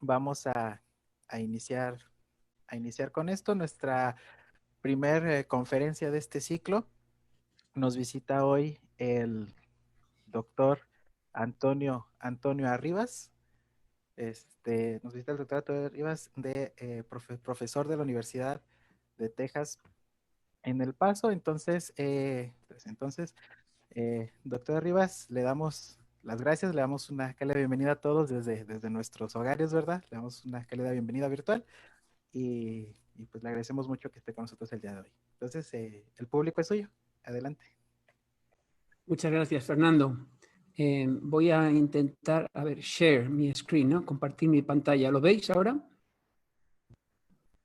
vamos a iniciar, a iniciar con esto. Nuestra primer conferencia de este ciclo. Nos visita hoy el doctor Antonio Arribas. Nos visita el doctor Antonio Arribas, profesor de la Universidad de Texas en El Paso. Doctor Arribas, le damos las gracias, le damos una cálida bienvenida a todos desde nuestros hogares, ¿verdad? Le damos una cálida bienvenida virtual y pues le agradecemos mucho que esté con nosotros el día de hoy. Entonces, el público es suyo. Adelante. Muchas gracias, Fernando. Voy a intentar, share mi screen, ¿no? Compartir mi pantalla. ¿Lo veis ahora?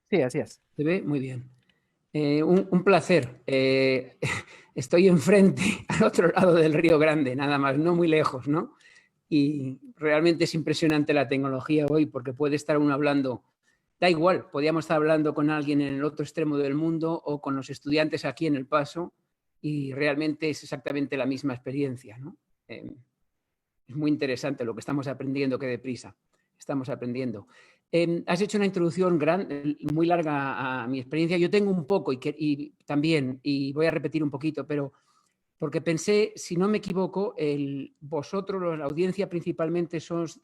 Sí, así es. ¿Se ve? Muy bien. Un placer. Estoy enfrente, al otro lado del Río Grande, nada más, no muy lejos, ¿no? Y realmente es impresionante la tecnología hoy porque puede estar uno hablando, da igual, podríamos estar hablando con alguien en el otro extremo del mundo o con los estudiantes aquí en El Paso y realmente es exactamente la misma experiencia, ¿no? Es muy interesante lo que estamos aprendiendo, qué deprisa estamos aprendiendo. Has hecho una introducción muy larga a mi experiencia. Yo tengo un poco y también, y voy a repetir un poquito, pero porque pensé, si no me equivoco, vosotros, la audiencia principalmente sois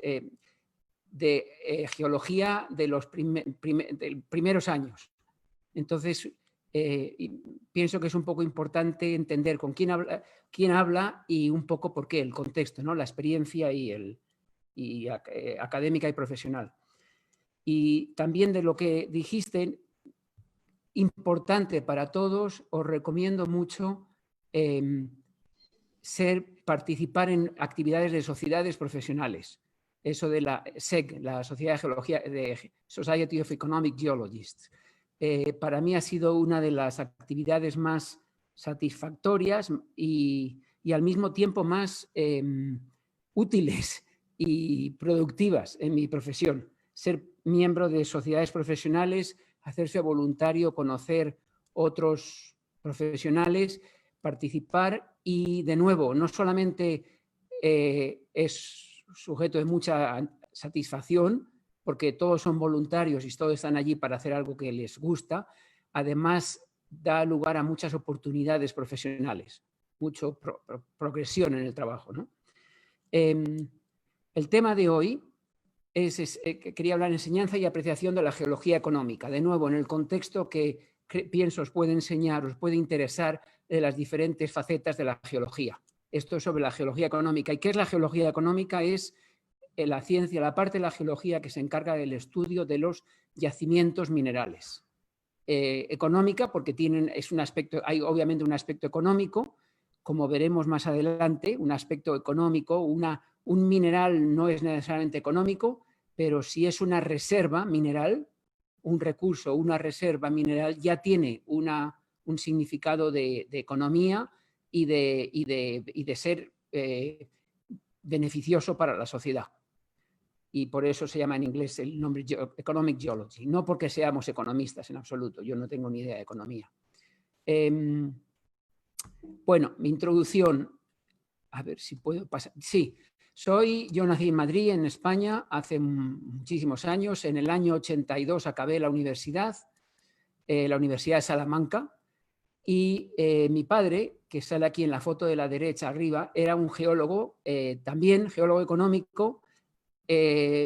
de geología de los primeros años. Entonces, pienso que es un poco importante entender con quién habla y un poco por qué, el contexto, ¿no? La experiencia académica y profesional. Y también de lo que dijiste, importante para todos, os recomiendo mucho participar en actividades de sociedades profesionales. Eso de la SEG, la Sociedad de Geología, de Society of Economic Geologists. Para mí ha sido una de las actividades más satisfactorias y al mismo tiempo más útiles y productivas en mi profesión. Ser miembro de sociedades profesionales, hacerse voluntario, conocer otros profesionales, participar y, de nuevo, no solamente es sujeto de mucha satisfacción, porque todos son voluntarios y todos están allí para hacer algo que les gusta, además da lugar a muchas oportunidades profesionales, mucha progresión en el trabajo, ¿no? El tema de hoy quería hablar de enseñanza y apreciación de la geología económica, de nuevo en el contexto que pienso os puede enseñar, os puede interesar de las diferentes facetas de la geología. Esto es sobre la geología económica. ¿Y qué es la geología económica? Es la ciencia, la parte de la geología que se encarga del estudio de los yacimientos minerales. Económica porque hay obviamente un aspecto económico, como veremos más adelante, un aspecto económico, un mineral no es necesariamente económico, pero si es una reserva mineral, un recurso, una reserva mineral, ya tiene un significado de economía y de ser beneficioso para la sociedad. Y por eso se llama en inglés el nombre Economic Geology, no porque seamos economistas en absoluto, yo no tengo ni idea de economía. Bueno, mi introducción, a ver si puedo pasar. Sí, yo nací en Madrid, en España, hace muchísimos años. En el año 82 acabé la Universidad de Salamanca, y mi padre, que sale aquí en la foto de la derecha arriba, era un geólogo, también geólogo económico.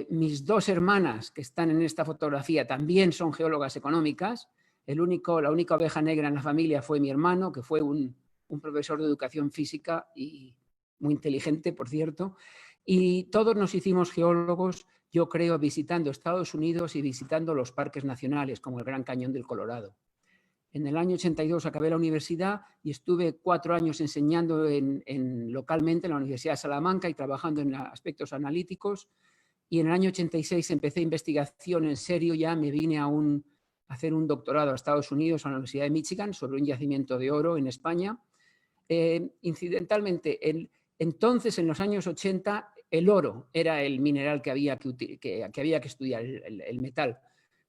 Mis dos hermanas que están en esta fotografía también son geólogas económicas. La única oveja negra en la familia fue mi hermano, que fue un profesor de educación física y muy inteligente, por cierto. Y todos nos hicimos geólogos, yo creo, visitando Estados Unidos y visitando los parques nacionales, como el Gran Cañón del Colorado. En el año 82 acabé la universidad y estuve 4 años enseñando localmente en la Universidad de Salamanca y trabajando en aspectos analíticos. Y en el año 86 empecé investigación en serio, ya me vine a hacer un doctorado a Estados Unidos, a la Universidad de Michigan, sobre un yacimiento de oro en España. Incidentalmente, entonces, en los años 80, el oro era el mineral que había que estudiar, el metal.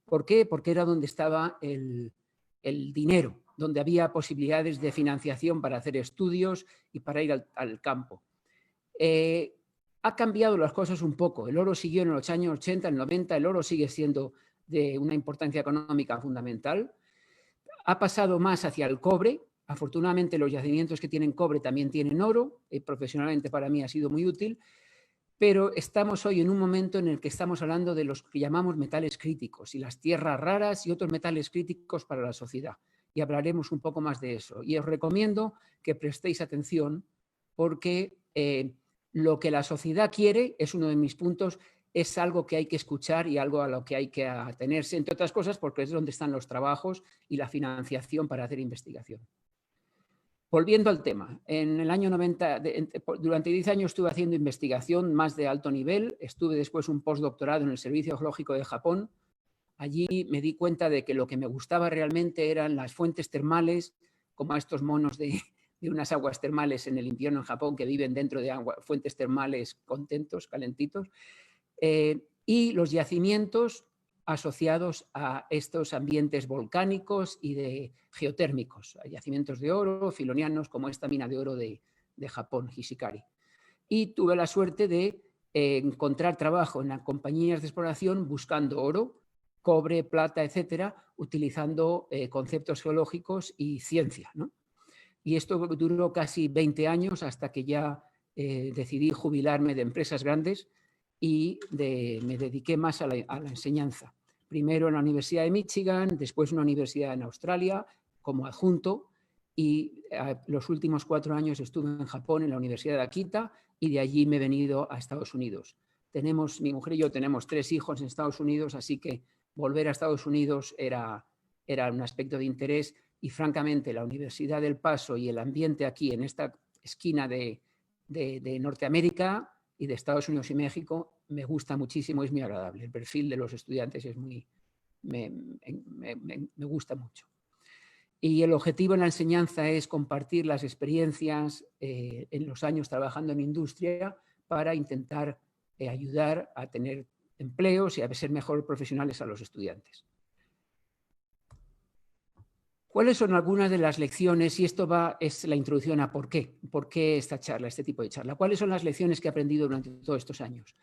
¿Por qué? Porque era donde estaba el dinero, donde había posibilidades de financiación para hacer estudios y para ir al campo. Ha cambiado las cosas un poco. El oro siguió en los años 80, en el 90, el oro sigue siendo de una importancia económica fundamental. Ha pasado más hacia el cobre. Afortunadamente los yacimientos que tienen cobre también tienen oro. Profesionalmente para mí ha sido muy útil. Pero estamos hoy en un momento en el que estamos hablando de los que llamamos metales críticos y las tierras raras y otros metales críticos para la sociedad. Y hablaremos un poco más de eso. Y os recomiendo que prestéis atención porque lo que la sociedad quiere, es uno de mis puntos, es algo que hay que escuchar y algo a lo que hay que atenerse, entre otras cosas porque es donde están los trabajos y la financiación para hacer investigación. Volviendo al tema, en el año 90, durante 10 años estuve haciendo investigación más de alto nivel, estuve después un postdoctorado en el Servicio Geológico de Japón. Allí me di cuenta de que lo que me gustaba realmente eran las fuentes termales, como estos monos de unas aguas termales en el invierno en Japón que viven dentro de fuentes termales contentos, calentitos, y los yacimientos asociados a estos ambientes volcánicos y de geotérmicos, yacimientos de oro, filonianos, como esta mina de oro de Japón, Hishikari. Y tuve la suerte de encontrar trabajo en las compañías de exploración buscando oro, cobre, plata, etcétera, utilizando conceptos geológicos y ciencia, ¿no? Y esto duró casi 20 años hasta que ya decidí jubilarme de empresas grandes y me dediqué más a la enseñanza. Primero en la Universidad de Michigan, después en una universidad en Australia como adjunto y los últimos 4 años estuve en Japón en la Universidad de Akita y de allí me he venido a Estados Unidos. Mi mujer y yo tenemos 3 hijos en Estados Unidos, así que volver a Estados Unidos era un aspecto de interés y francamente la Universidad del Paso y el ambiente aquí en esta esquina de Norteamérica y de Estados Unidos y México me gusta muchísimo, es muy agradable. El perfil de los estudiantes es me gusta mucho. Y el objetivo en la enseñanza es compartir las experiencias en los años trabajando en industria para intentar ayudar a tener empleos y a ser mejor profesionales a los estudiantes. ¿Cuáles son algunas de las lecciones? Y esto es la introducción a por qué esta charla, este tipo de charla. ¿Cuáles son las lecciones que he aprendido durante todos estos años?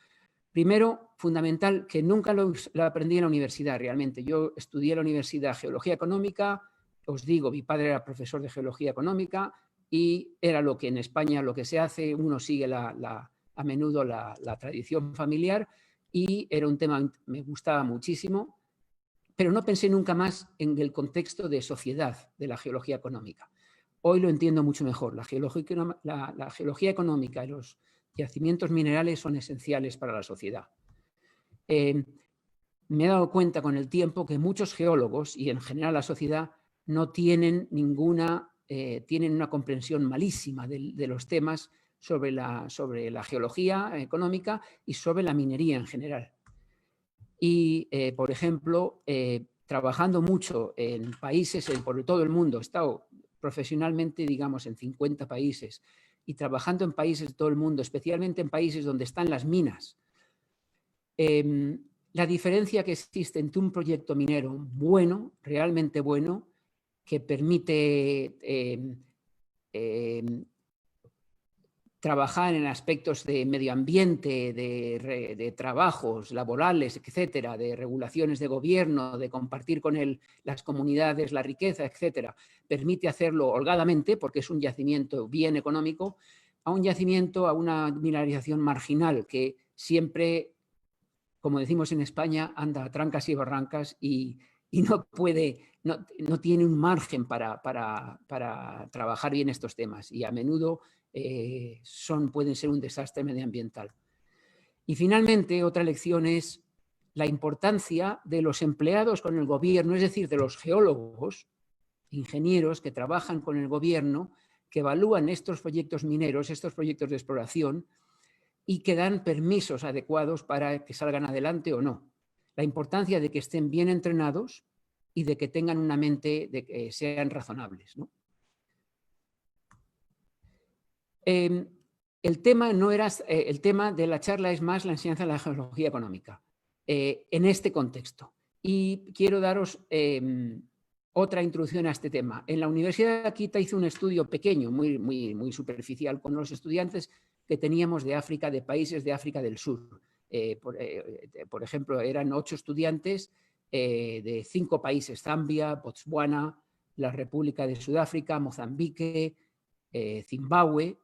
Primero, fundamental, que nunca lo aprendí en la universidad realmente. Yo estudié en la universidad Geología Económica, os digo, mi padre era profesor de Geología Económica y era lo que en España, lo que se hace, uno sigue a menudo la tradición familiar y era un tema que me gustaba muchísimo. Pero no pensé nunca más en el contexto de sociedad de la geología económica. Hoy lo entiendo mucho mejor. La geología económica y los yacimientos minerales son esenciales para la sociedad. Me he dado cuenta con el tiempo que muchos geólogos y en general la sociedad no tienen tienen una comprensión malísima de los temas sobre la geología económica y sobre la minería en general. Y, por ejemplo, trabajando mucho en países por todo el mundo, he estado profesionalmente, digamos, en 50 países y trabajando en países de todo el mundo, especialmente en países donde están las minas. La diferencia que existe entre un proyecto minero bueno, realmente bueno, que permite trabajar en aspectos de medio ambiente, de trabajos laborales, etcétera, de regulaciones de gobierno, de compartir con las comunidades la riqueza, etcétera, permite hacerlo holgadamente porque es un yacimiento bien económico, a un yacimiento, a una mineralización marginal que siempre, como decimos en España, anda a trancas y barrancas y no tiene un margen para trabajar bien estos temas y a menudo pueden ser un desastre medioambiental. Y finalmente, otra lección es la importancia de los empleados con el gobierno, es decir, de los geólogos, ingenieros que trabajan con el gobierno, que evalúan estos proyectos mineros, estos proyectos de exploración y que dan permisos adecuados para que salgan adelante o no. La importancia de que estén bien entrenados y de que tengan una mente, de que sean razonables, ¿no? El tema de la charla es más la enseñanza de la geología económica en este contexto. Y quiero daros otra introducción a este tema. En la Universidad de Akita hice un estudio pequeño, muy superficial, con los estudiantes que teníamos de África, de países de África del Sur. Por ejemplo, eran 8 estudiantes de 5 países: Zambia, Botswana, la República de Sudáfrica, Mozambique, Zimbabue,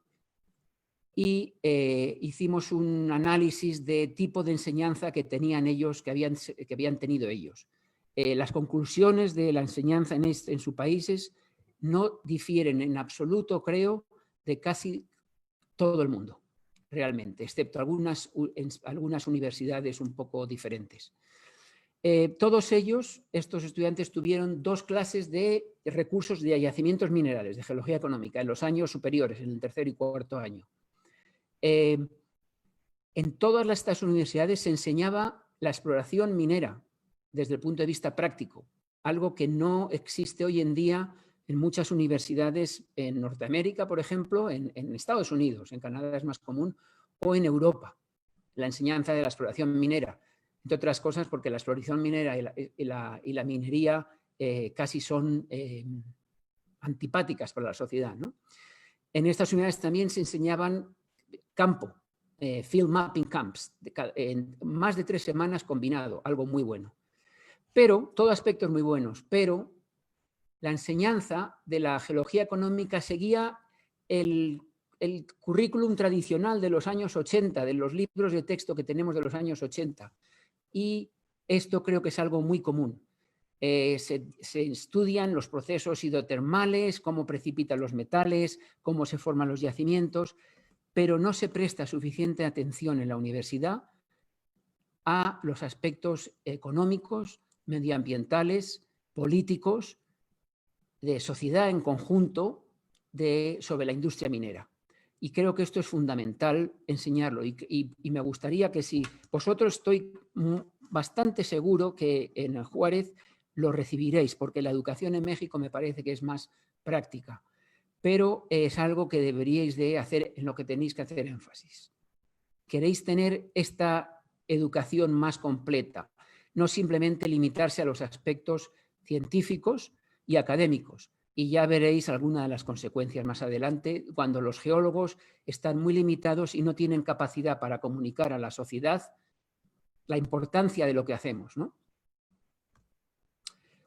y hicimos un análisis de tipo de enseñanza que tenían ellos, que habían tenido ellos. Las conclusiones de la enseñanza en sus países no difieren en absoluto, creo, de casi todo el mundo, realmente, excepto algunas universidades un poco diferentes. Todos ellos, estos estudiantes, tuvieron 2 clases de recursos de yacimientos minerales, de geología económica, en los años superiores, en el tercer y cuarto año. En todas estas universidades se enseñaba la exploración minera desde el punto de vista práctico, algo que no existe hoy en día en muchas universidades en Norteamérica, por ejemplo, en Estados Unidos, en Canadá es más común, o en Europa, la enseñanza de la exploración minera. Entre otras cosas porque la exploración minera y la minería casi son antipáticas para la sociedad, ¿no? En estas unidades también se enseñaban campo, field mapping camps, en más de 3 semanas combinado, algo muy bueno. Pero, todo aspectos muy buenos, pero la enseñanza de la geología económica seguía el currículum tradicional de los años 80, de los libros de texto que tenemos de los años 80. Y esto creo que es algo muy común. Se estudian los procesos hidrotermales, cómo precipitan los metales, cómo se forman los yacimientos, pero no se presta suficiente atención en la universidad a los aspectos económicos, medioambientales, políticos, de sociedad en conjunto sobre la industria minera. Y creo que esto es fundamental enseñarlo. Y me gustaría que, si vosotros, estoy bastante seguro que en Juárez lo recibiréis, porque la educación en México me parece que es más práctica, pero es algo que deberíais de hacer, en lo que tenéis que hacer énfasis. Queréis tener esta educación más completa, no simplemente limitarse a los aspectos científicos y académicos. Y ya veréis algunas de las consecuencias más adelante, cuando los geólogos están muy limitados y no tienen capacidad para comunicar a la sociedad la importancia de lo que hacemos, ¿no?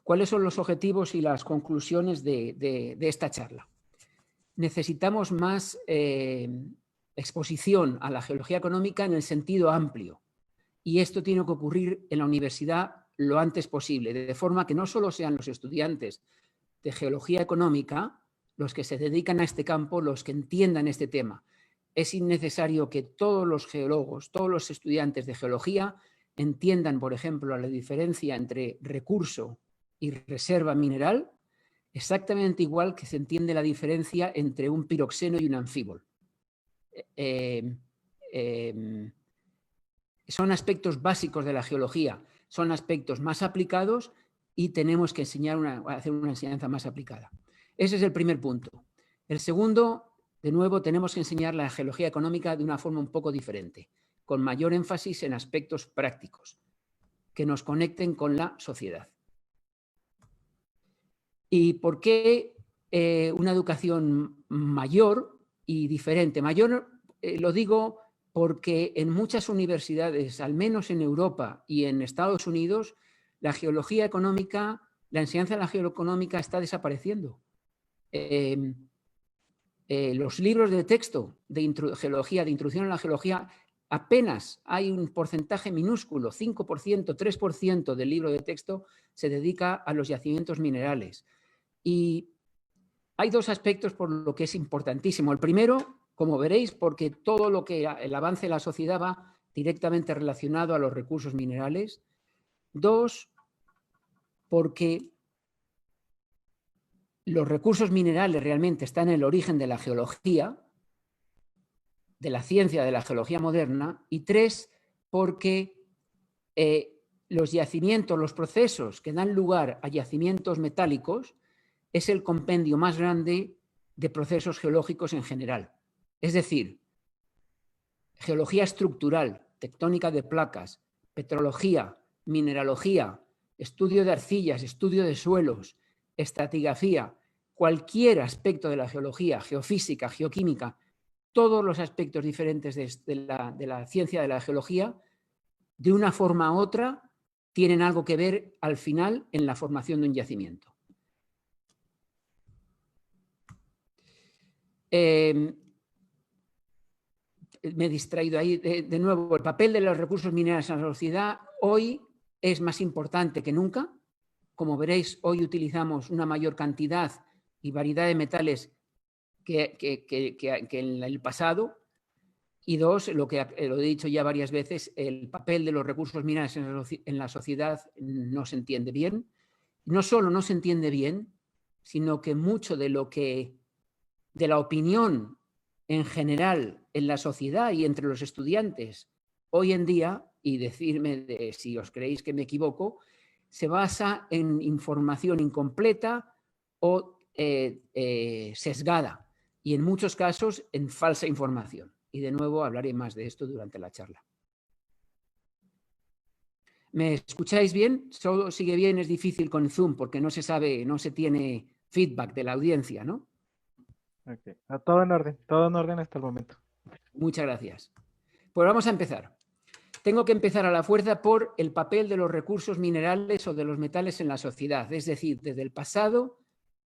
¿Cuáles son los objetivos y las conclusiones de esta charla? Necesitamos más exposición a la geología económica en el sentido amplio. Y esto tiene que ocurrir en la universidad lo antes posible, de forma que no solo sean los estudiantes de geología económica los que se dedican a este campo, los que entiendan este tema. Es innecesario que todos los geólogos, todos los estudiantes de geología entiendan, por ejemplo, la diferencia entre recurso y reserva mineral, exactamente igual que se entiende la diferencia entre un piroxeno y un anfíbol. Son aspectos básicos de la geología, son aspectos más aplicados y tenemos que hacer una enseñanza más aplicada. Ese es el primer punto. El segundo, de nuevo, tenemos que enseñar la geología económica de una forma un poco diferente, con mayor énfasis en aspectos prácticos que nos conecten con la sociedad. ¿Y por qué una educación mayor y diferente? Mayor, lo digo porque en muchas universidades, al menos en Europa y en Estados Unidos, la geología económica, la enseñanza de la geología económica está desapareciendo. Los libros de texto de geología, de introducción a la geología, apenas hay un porcentaje minúsculo, 5%, 3% del libro de texto se dedica a los yacimientos minerales. Y hay 2 aspectos por lo que es importantísimo. El primero, como veréis, porque todo lo que el avance de la sociedad va directamente relacionado a los recursos minerales. 2, porque los recursos minerales realmente están en el origen de la geología, de la ciencia de la geología moderna. Y 3, porque los yacimientos, los procesos que dan lugar a yacimientos metálicos es el compendio más grande de procesos geológicos en general. Es decir, geología estructural, tectónica de placas, petrología, mineralogía, estudio de arcillas, estudio de suelos, estratigrafía, cualquier aspecto de la geología, geofísica, geoquímica, todos los aspectos diferentes de la ciencia de la geología, de una forma u otra, tienen algo que ver al final en la formación de un yacimiento. Me he distraído ahí de nuevo. El papel de los recursos minerales en la sociedad hoy es más importante que nunca. Como veréis, hoy utilizamos una mayor cantidad y variedad de metales que en el pasado. Y dos, lo he dicho ya varias veces, el papel de los recursos minerales en la sociedad no se entiende bien. No solo no se entiende bien, sino que mucho de la opinión en general en la sociedad y entre los estudiantes hoy en día, y decirme si os creéis que me equivoco, se basa en información incompleta o sesgada, y en muchos casos en falsa información. Y de nuevo hablaré más de esto durante la charla. ¿Me escucháis bien? ¿Solo sigue bien? Es difícil con Zoom porque no se tiene feedback de la audiencia, ¿no? Okay. Todo en orden hasta el momento. Muchas gracias. Pues vamos a empezar. Tengo que empezar a la fuerza por el papel de los recursos minerales o de los metales en la sociedad, es decir, desde el pasado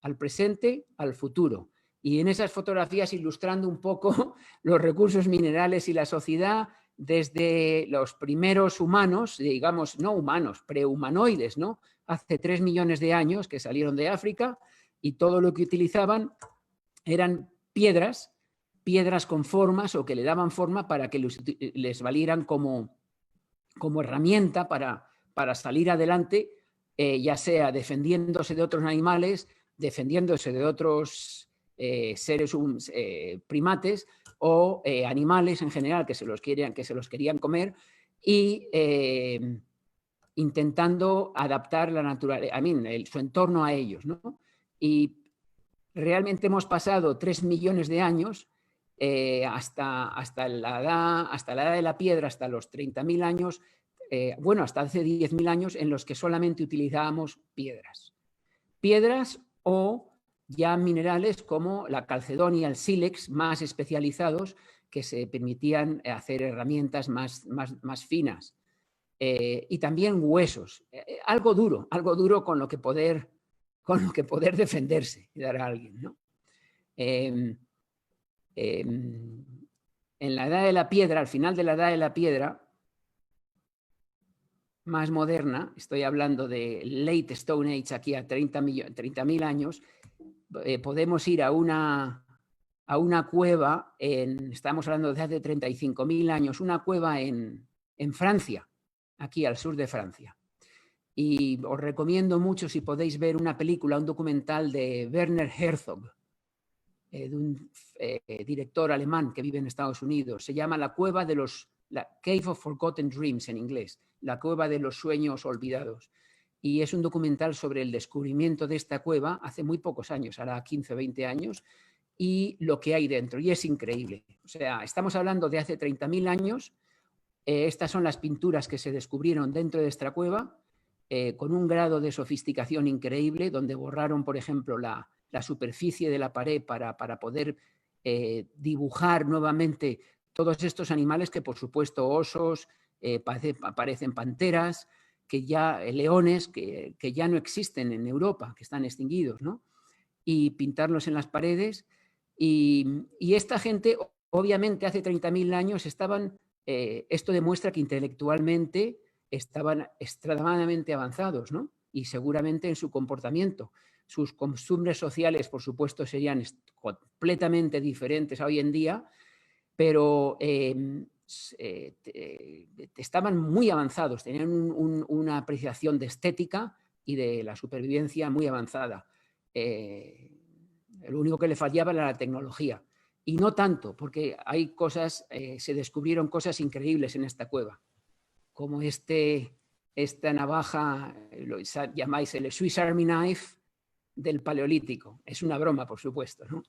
al presente al futuro. Y en esas fotografías ilustrando un poco los recursos minerales y la sociedad desde los primeros humanos, digamos, no humanos, prehumanoides, ¿no? Hace 3 millones de años que salieron de África y todo lo que utilizaban eran piedras con formas o que le daban forma para que les valieran como herramienta para salir adelante, ya sea defendiéndose de otros animales, defendiéndose de otros seres primates o animales en general que se los querían comer, y intentando adaptar la naturaleza, su entorno a ellos, ¿no? Y realmente hemos pasado 3 millones de años hasta la edad de la piedra, hasta los 30.000 años, hasta hace 10.000 años, en los que solamente utilizábamos piedras. Piedras o ya minerales como la calcedonia, el sílex, más especializados, que se permitían hacer herramientas más finas. Y también huesos, algo duro con lo que poder defenderse y dar a alguien, ¿no? En la edad de la piedra, al final de la edad de la piedra, más moderna, estoy hablando de Late Stone Age, aquí a 30.000 años, podemos ir a una cueva, estamos hablando de hace 35.000 años, una cueva en Francia, aquí al sur de Francia. Y os recomiendo mucho si podéis ver una película, un documental de Werner Herzog, de un director alemán que vive en Estados Unidos. Se llama la Cave of Forgotten Dreams en inglés, la cueva de los sueños olvidados. Y es un documental sobre el descubrimiento de esta cueva hace muy pocos años, ahora 15 o 20 años, y lo que hay dentro. Y es increíble. O sea, estamos hablando de hace 30.000 años. Estas son las pinturas que se descubrieron dentro de esta cueva, con un grado de sofisticación increíble, donde borraron, por ejemplo, la superficie de la pared para poder dibujar nuevamente todos estos animales que, por supuesto, osos, aparecen panteras, leones que ya no existen en Europa, que están extinguidos, ¿no? Y pintarlos en las paredes. Y esta gente, obviamente, hace 30.000 años esto demuestra que intelectualmente estaban extremadamente avanzados, ¿no? Y seguramente en su comportamiento. Sus costumbres sociales, por supuesto, serían completamente diferentes a hoy en día, pero estaban muy avanzados, tenían una apreciación de estética y de la supervivencia muy avanzada. Lo único que le fallaba era la tecnología. Y no tanto, porque se descubrieron cosas increíbles en esta cueva, como esta navaja, lo llamáis el Swiss Army Knife del Paleolítico. Es una broma, por supuesto, ¿no?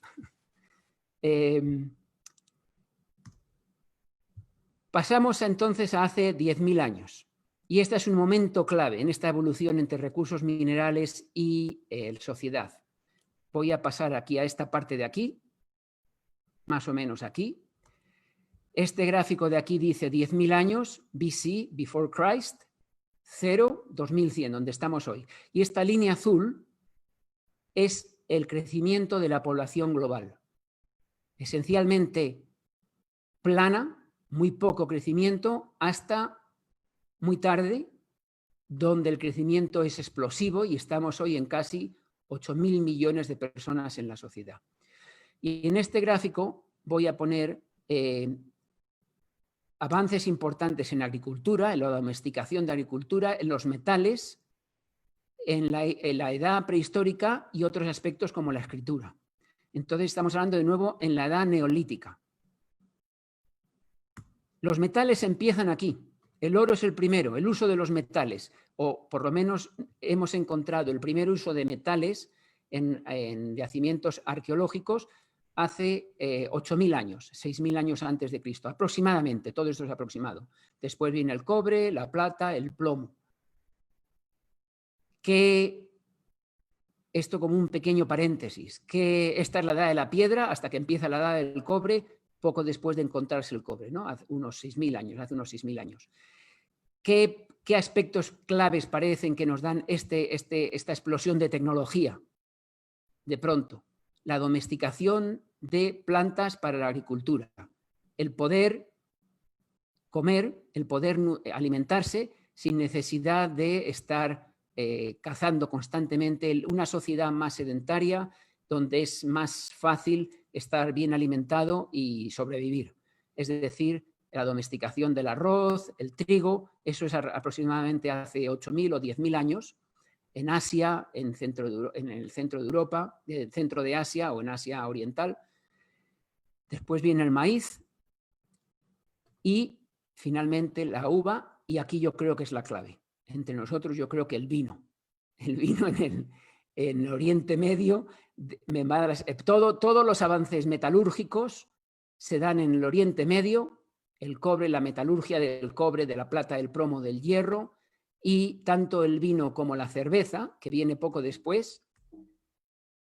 Pasamos entonces a hace 10.000 años. Y este es un momento clave en esta evolución entre recursos minerales y sociedad. Voy a pasar aquí a esta parte de aquí. más o menos aquí. Este gráfico de aquí dice 10.000 años, BC, Before Christ, 0, 2100, donde estamos hoy. Y esta línea azul es el crecimiento de la población global. Esencialmente plana, muy poco crecimiento, hasta muy tarde, donde el crecimiento es explosivo y estamos hoy en casi 8.000 millones de personas en la sociedad. Y en este gráfico voy a poner avances importantes en agricultura, en la domesticación de agricultura, en los metales, en la edad prehistórica y otros aspectos como la escritura. Entonces estamos hablando de nuevo en la edad neolítica. Los metales empiezan aquí. El oro es el primero, el uso de los metales, o por lo menos hemos encontrado el primer uso de metales en yacimientos arqueológicos hace 8.000 años, 6.000 años antes de Cristo, aproximadamente, todo esto es aproximado. Después viene el cobre, la plata, el plomo. Esto como un pequeño paréntesis, que esta es la edad de la piedra hasta que empieza la edad del cobre, poco después de encontrarse el cobre, ¿no? Hace unos 6.000 años. ¿Qué aspectos claves parecen que nos dan esta explosión de tecnología? De pronto, la domesticación de plantas para la agricultura, el poder comer, el poder alimentarse sin necesidad de estar cazando constantemente, una sociedad más sedentaria donde es más fácil estar bien alimentado y sobrevivir. Es decir, la domesticación del arroz, el trigo, eso es aproximadamente hace 8.000 o 10.000 años, en Asia, en el centro de Europa, en el centro de Asia o en Asia Oriental. Después viene el maíz y finalmente la uva, y aquí yo creo que es la clave. Entre nosotros yo creo que el vino en Oriente Medio, todos los avances metalúrgicos se dan en el Oriente Medio, el cobre, la metalurgia del cobre, de la plata, del plomo, del hierro, y tanto el vino como la cerveza, que viene poco después,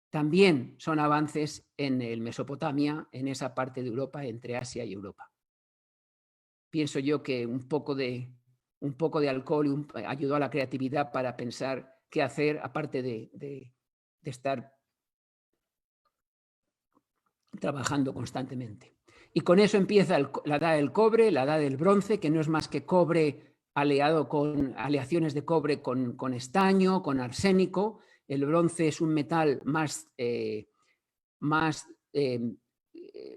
también son avances en el Mesopotamia, en esa parte de Europa, entre Asia y Europa. Pienso yo que un poco de alcohol ayudó a la creatividad para pensar qué hacer, aparte de estar trabajando constantemente. Y con eso empieza la edad del cobre, la edad del bronce, que no es más que cobre aleado con aleaciones de cobre con estaño, con arsénico. El bronce es un metal más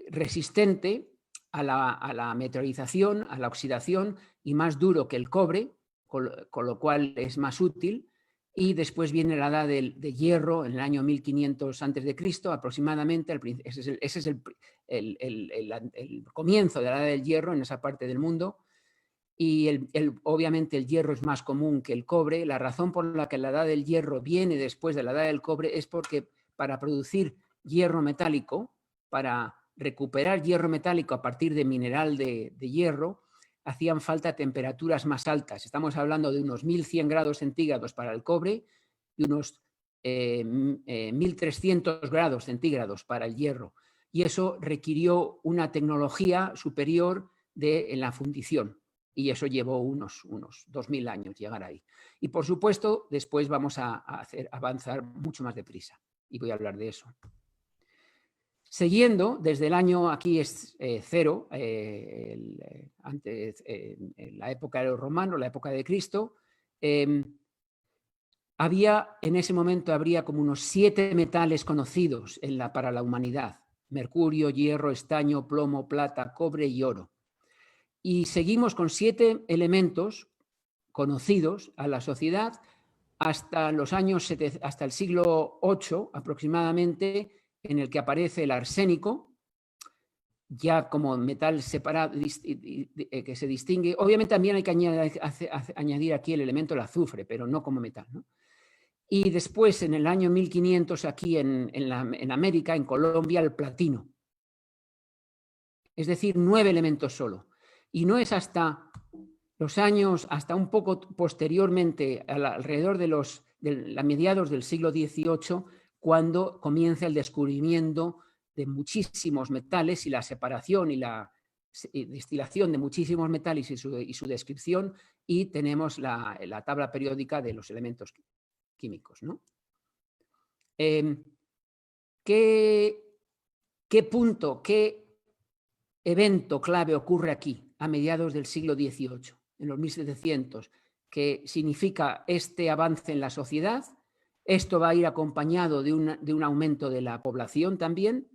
resistente a la meteorización, a la oxidación, y más duro que el cobre, con lo cual es más útil. Y después viene la edad de hierro en el año 1500 a.C. aproximadamente. Ese es el comienzo de la edad del hierro en esa parte del mundo. Y obviamente el hierro es más común que el cobre. La razón por la que la edad del hierro viene después de la edad del cobre es porque para producir hierro metálico, para recuperar hierro metálico a partir de mineral de hierro, hacían falta temperaturas más altas. Estamos hablando de unos 1.100 grados centígrados para el cobre y unos 1.300 grados centígrados para el hierro. Y eso requirió una tecnología superior en la fundición. Y eso llevó unos 2.000 años llegar ahí. Y por supuesto, después vamos a avanzar mucho más deprisa. Y voy a hablar de eso. Siguiendo, desde el año, aquí es 0, antes, la época de los romanos, la época de Cristo, en ese momento habría como unos 7 metales conocidos para la humanidad: mercurio, hierro, estaño, plomo, plata, cobre y oro. Y seguimos con 7 elementos conocidos a la sociedad hasta hasta el siglo VIII aproximadamente, en el que aparece el arsénico, ya como metal separado, que se distingue. Obviamente también hay que añadir aquí el elemento del azufre, pero no como metal, ¿no? Y después, en el año 1500, aquí en América, en Colombia, el platino. Es decir, 9 elementos solo. Y no es hasta los años, hasta un poco posteriormente, alrededor de mediados del siglo XVIII, cuando comienza el descubrimiento de muchísimos metales y la separación y la destilación de muchísimos metales y su descripción, y tenemos la tabla periódica de los elementos químicos, ¿no? ¿Qué punto, qué evento clave ocurre aquí a mediados del siglo XVIII, en los 1700, que significa este avance en la sociedad? Esto va a ir acompañado de un aumento de la población también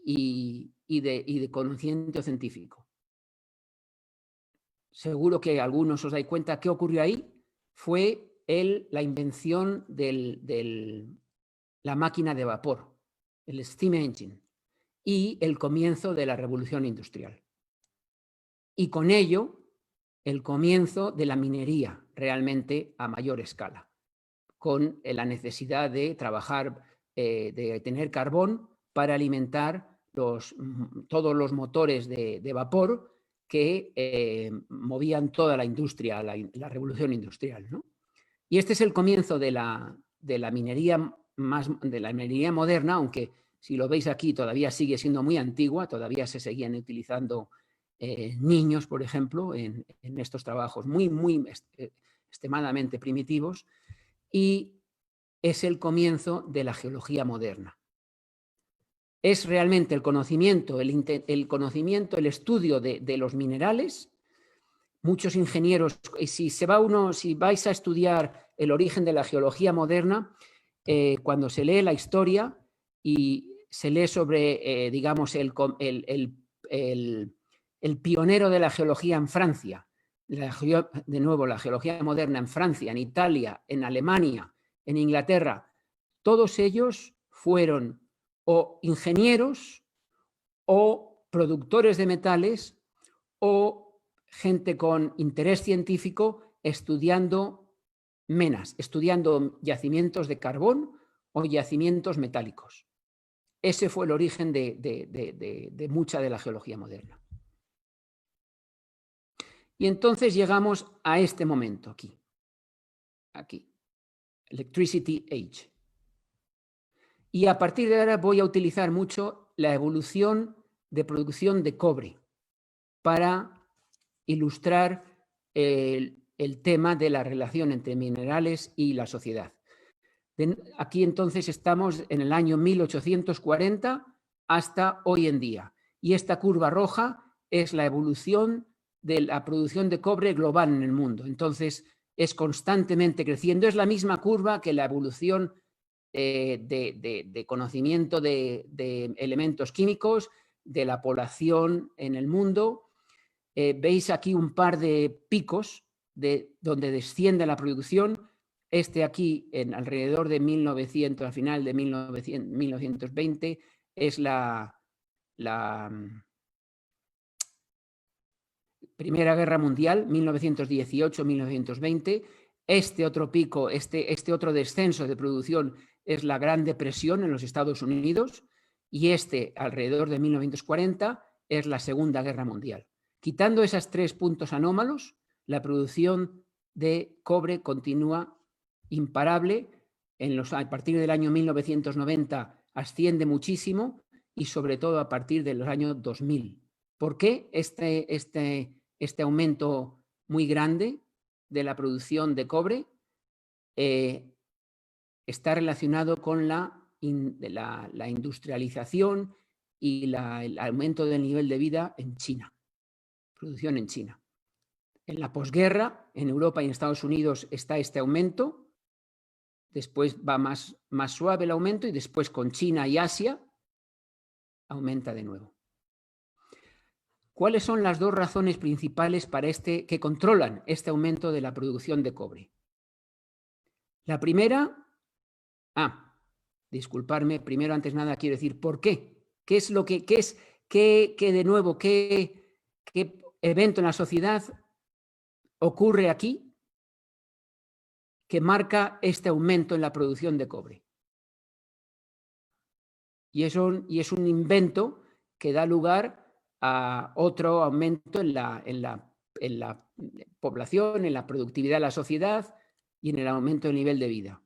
y de conocimiento científico. Seguro que algunos os dais cuenta qué ocurrió ahí. Fue la invención de la máquina de vapor, el steam engine, y el comienzo de la revolución industrial. Y con ello, el comienzo de la minería realmente a mayor escala, con la necesidad de trabajar, de tener carbón para alimentar todos los motores de vapor que movían toda la industria, la revolución industrial, ¿no? Y este es el comienzo de la minería moderna, aunque si lo veis aquí todavía sigue siendo muy antigua, todavía se seguían utilizando niños, por ejemplo, en estos trabajos muy extremadamente primitivos, y es el comienzo de la geología moderna. Es realmente el conocimiento, el estudio de los minerales. Muchos ingenieros, si vais a estudiar el origen de la geología moderna, cuando se lee la historia y se lee sobre, digamos, el pionero de la geología en Francia, de nuevo la geología moderna en Francia, en Italia, en Alemania, en Inglaterra, todos ellos fueron o ingenieros o productores de metales o gente con interés científico estudiando menas, estudiando yacimientos de carbón o yacimientos metálicos. Ese fue el origen de mucha de la geología moderna. Y entonces llegamos a este momento aquí, Electricity Age. Y a partir de ahora voy a utilizar mucho la evolución de producción de cobre para ilustrar el tema de la relación entre minerales y la sociedad. Aquí entonces estamos en el año 1840 hasta hoy en día. Y esta curva roja es la evolución de la producción de cobre global en el mundo. Entonces es constantemente creciendo. Es la misma curva que la evolución de conocimiento de elementos químicos, de la población en el mundo. Veis aquí un par de picos donde desciende la producción. Este aquí, alrededor de 1900, al final de 1920, es la Primera Guerra Mundial, 1918-1920. Este otro pico, este otro descenso de producción es la Gran Depresión en los Estados Unidos, y alrededor de 1940, es la Segunda Guerra Mundial. Quitando esos 3 puntos anómalos, la producción de cobre continúa imparable. A partir del año 1990 asciende muchísimo, y sobre todo a partir de los años 2000. ¿Por qué este aumento muy grande de la producción de cobre? Está relacionado con la industrialización y el aumento del nivel de vida en China, producción en China. En la posguerra, en Europa y en Estados Unidos está este aumento, después va más suave el aumento, y después con China y Asia aumenta de nuevo. ¿Cuáles son las 2 razones principales que controlan este aumento de la producción de cobre? La primera, disculparme, primero, antes nada, quiero decir por qué. ¿Qué es lo que de nuevo, qué evento en la sociedad ocurre aquí que marca este aumento en la producción de cobre? Y es un invento que da lugar a otro aumento en la población, en la productividad de la sociedad y en el aumento del nivel de vida.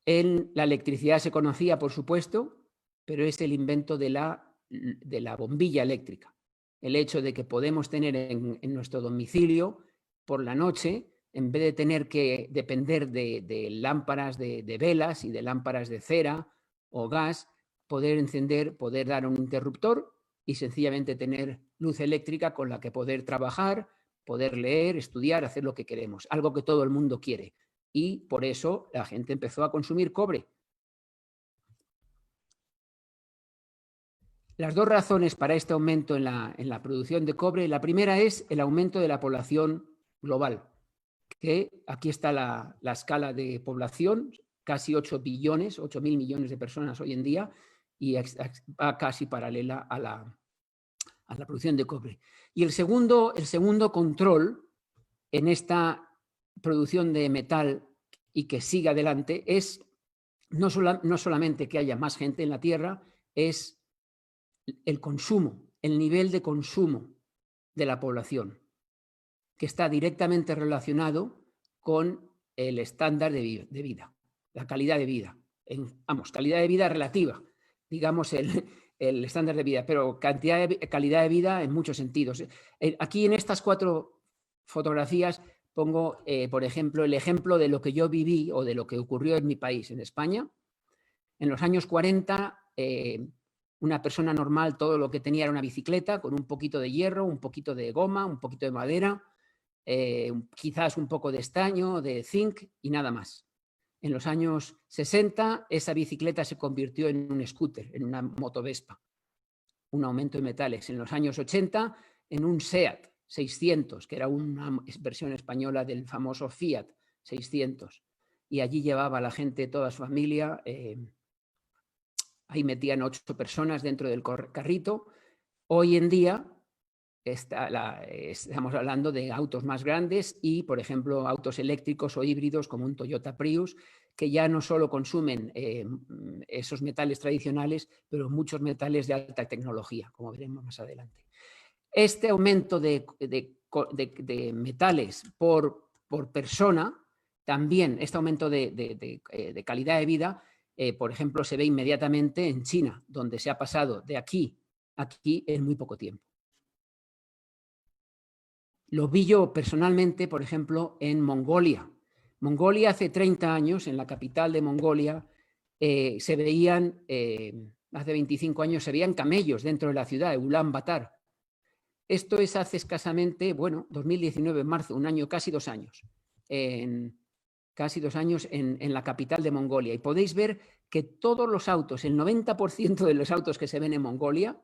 La electricidad se conocía, por supuesto, pero es el invento de la bombilla eléctrica. El hecho de que podemos tener en nuestro domicilio por la noche, en vez de tener que depender de lámparas de velas y de lámparas de cera o gas, poder encender, poder dar un interruptor y sencillamente tener luz eléctrica con la que poder trabajar, poder leer, estudiar, hacer lo que queremos, algo que todo el mundo quiere. Y por eso la gente empezó a consumir cobre. Las dos razones para este aumento en la producción de cobre, la primera es el aumento de la población global, que aquí está la escala de población, casi 8 billones, 8.000 millones de personas hoy en día, y va casi paralela a la producción de cobre. Y el segundo control en esta producción de metal y que siga adelante es no solamente que haya más gente en la Tierra, es el consumo, el nivel de consumo de la población, que está directamente relacionado con el estándar de vida, la calidad de vida. Calidad de vida relativa, digamos el estándar de vida, pero calidad de vida en muchos sentidos. Aquí en estas 4 fotografías pongo, por ejemplo, el ejemplo de lo que yo viví o de lo que ocurrió en mi país, en España. En los años 40, una persona normal todo lo que tenía era una bicicleta con un poquito de hierro, un poquito de goma, un poquito de madera, quizás un poco de estaño, de zinc y nada más. En los años 60 esa bicicleta se convirtió en un scooter, en una motovespa, un aumento de metales. En los años 80 en un SEAT 600, que era una versión española del famoso Fiat 600. Y allí llevaba la gente, toda su familia, ahí metían 8 personas dentro del carrito. Hoy en día estamos hablando de autos más grandes y, por ejemplo, autos eléctricos o híbridos como un Toyota Prius, que ya no solo consumen esos metales tradicionales, pero muchos metales de alta tecnología, como veremos más adelante. Este aumento de metales por persona, también este aumento de calidad de vida, por ejemplo, se ve inmediatamente en China, donde se ha pasado de aquí a aquí en muy poco tiempo. Lo vi yo personalmente, por ejemplo, en Mongolia. Mongolia hace 30 años, en la capital de Mongolia, se veían, hace 25 años, se veían camellos dentro de la ciudad, de Ulan Bator. Esto es hace escasamente, 2019, en marzo, un año, casi 2 años. Casi 2 años en la capital de Mongolia. Y podéis ver que todos los autos, el 90% de los autos que se ven en Mongolia,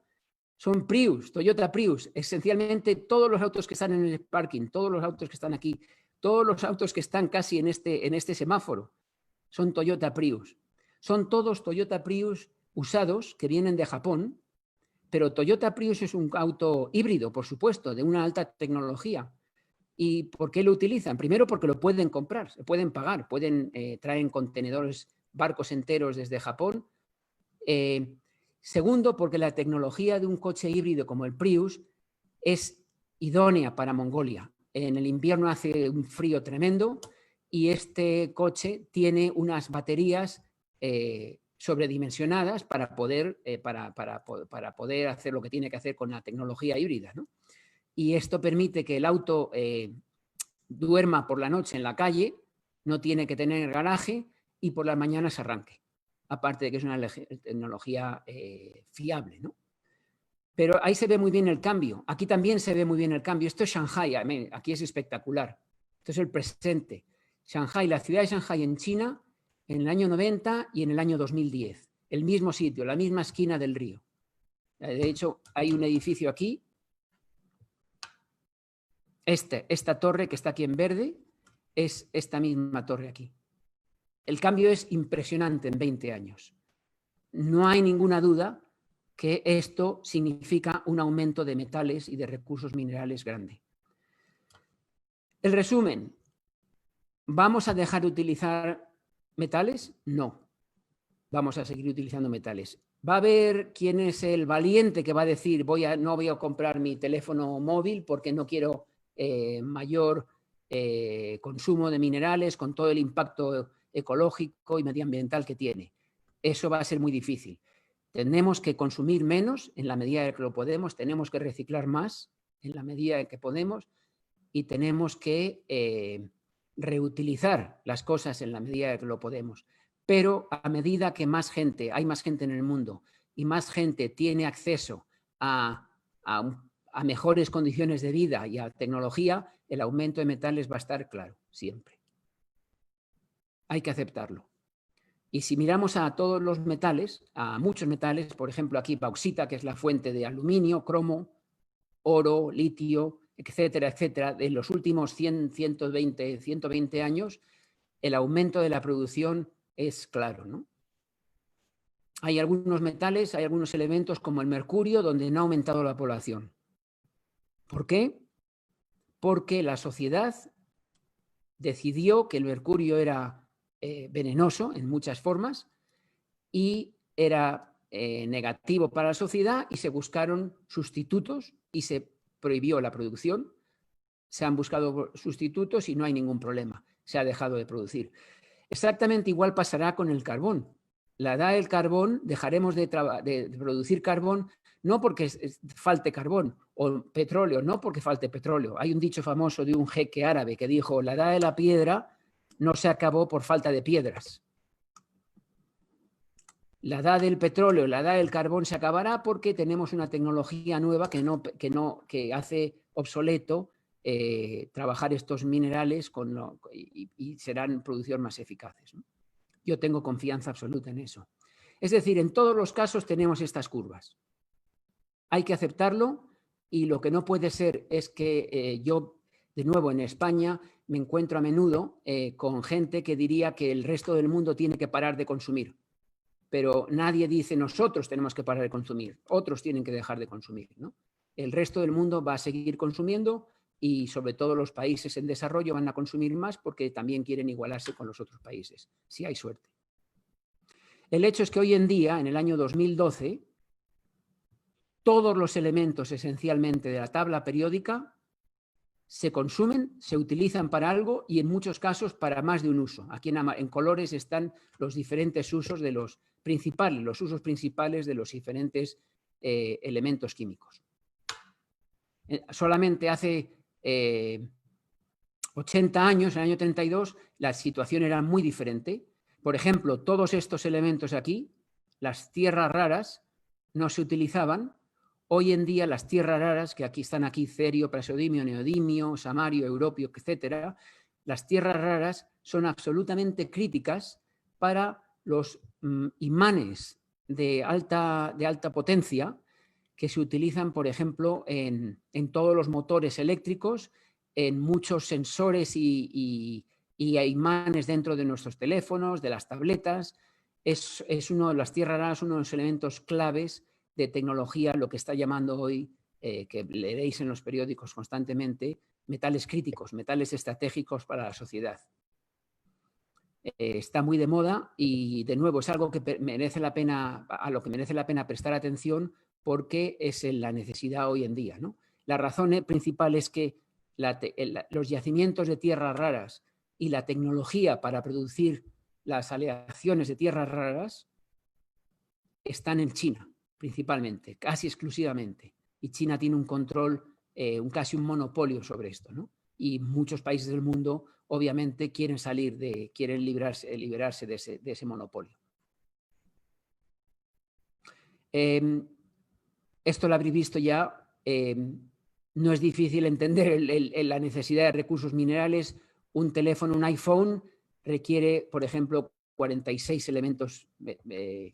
son Prius, Toyota Prius. Esencialmente todos los autos que están en el parking, todos los autos que están aquí, todos los autos que están casi en este semáforo, son Toyota Prius. Son todos Toyota Prius usados que vienen de Japón, pero Toyota Prius es un auto híbrido, por supuesto, de una alta tecnología. ¿Y por qué lo utilizan? Primero porque lo pueden comprar, se pueden pagar, traen contenedores, barcos enteros desde Japón. Segundo, porque la tecnología de un coche híbrido como el Prius es idónea para Mongolia. En el invierno hace un frío tremendo y este coche tiene unas baterías sobredimensionadas para poder hacer lo que tiene que hacer con la tecnología híbrida, ¿no? Y esto permite que el auto duerma por la noche en la calle, no tiene que tener garaje y por las mañanas arranque. Aparte de que es una tecnología fiable, ¿no? Pero ahí se ve muy bien el cambio. Aquí también se ve muy bien el cambio. Esto es Shanghái, aquí es espectacular. Esto es el presente. Shanghái, la ciudad de Shanghái en China, en el año 90 y en el año 2010. El mismo sitio, la misma esquina del río. De hecho, hay un edificio aquí. Esta torre que está aquí en verde es esta misma torre aquí. El cambio es impresionante en 20 años. No hay ninguna duda que esto significa un aumento de metales y de recursos minerales grande. El resumen, ¿vamos a dejar de utilizar metales? No, vamos a seguir utilizando metales. ¿Va a haber quién es el valiente que va a decir no voy a comprar mi teléfono móvil porque no quiero mayor consumo de minerales con todo el impacto ecológico y medioambiental que tiene? Eso va a ser muy difícil. Tenemos que consumir menos en la medida en que lo podemos, tenemos que reciclar más en la medida en que podemos y tenemos que reutilizar las cosas en la medida en que lo podemos. Pero a medida que hay más gente en el mundo y más gente tiene acceso a mejores condiciones de vida y a tecnología, el aumento de metales va a estar claro, siempre. Hay que aceptarlo. Y si miramos a todos los metales, a muchos metales, por ejemplo aquí bauxita, que es la fuente de aluminio, cromo, oro, litio, etcétera, etcétera, de los últimos 120 años, el aumento de la producción es claro, ¿no? Hay algunos metales, hay algunos elementos como el mercurio, donde no ha aumentado la población. ¿Por qué? Porque la sociedad decidió que el mercurio era venenoso en muchas formas y era negativo para la sociedad y se buscaron sustitutos y se prohibió la producción. Se han buscado sustitutos y no hay ningún problema. Se ha dejado de producir. Exactamente igual pasará con el carbón. La edad del carbón, dejaremos de producir carbón no porque falte carbón o petróleo, no porque falte petróleo. Hay un dicho famoso de un jeque árabe que dijo: la edad de la piedra no se acabó por falta de piedras. La edad del petróleo, la edad del carbón se acabará porque tenemos una tecnología nueva que hace obsoleto trabajar estos minerales y serán producción más eficaces, ¿no? Yo tengo confianza absoluta en eso. Es decir, en todos los casos tenemos estas curvas. Hay que aceptarlo y lo que no puede ser es que yo, de nuevo en España, me encuentro a menudo con gente que diría que el resto del mundo tiene que parar de consumir. Pero nadie dice nosotros tenemos que parar de consumir, otros tienen que dejar de consumir, ¿no? El resto del mundo va a seguir consumiendo y sobre todo los países en desarrollo van a consumir más porque también quieren igualarse con los otros países, si hay suerte. El hecho es que hoy en día, en el año 2012, todos los elementos esencialmente de la tabla periódica se consumen, se utilizan para algo y en muchos casos para más de un uso. Aquí en colores están los diferentes usos de los usos principales de los diferentes elementos químicos. Solamente hace 80 años, en el año 32, la situación era muy diferente. Por ejemplo, todos estos elementos aquí, las tierras raras, no se utilizaban. Hoy en día las tierras raras, que están aquí, cerio, praseodimio, neodimio, samario, europio, etcétera, las tierras raras son absolutamente críticas para los imanes de alta potencia que se utilizan, por ejemplo, en todos los motores eléctricos, en muchos sensores y imanes dentro de nuestros teléfonos, de las tabletas. Las tierras raras, uno de los elementos claves de tecnología, lo que está llamando hoy, que leéis en los periódicos constantemente, metales críticos, metales estratégicos para la sociedad. Está muy de moda y, de nuevo, es algo que a lo que merece la pena prestar atención porque es la necesidad hoy en día, ¿no? La razón principal es que los yacimientos de tierras raras y la tecnología para producir las aleaciones de tierras raras están en China, principalmente, casi exclusivamente. Y China tiene un control, casi un monopolio sobre esto, ¿no? Y muchos países del mundo, obviamente, quieren liberarse de ese monopolio. Esto lo habréis visto ya. No es difícil entender la necesidad de recursos minerales. Un teléfono, un iPhone, requiere, por ejemplo, 46 elementos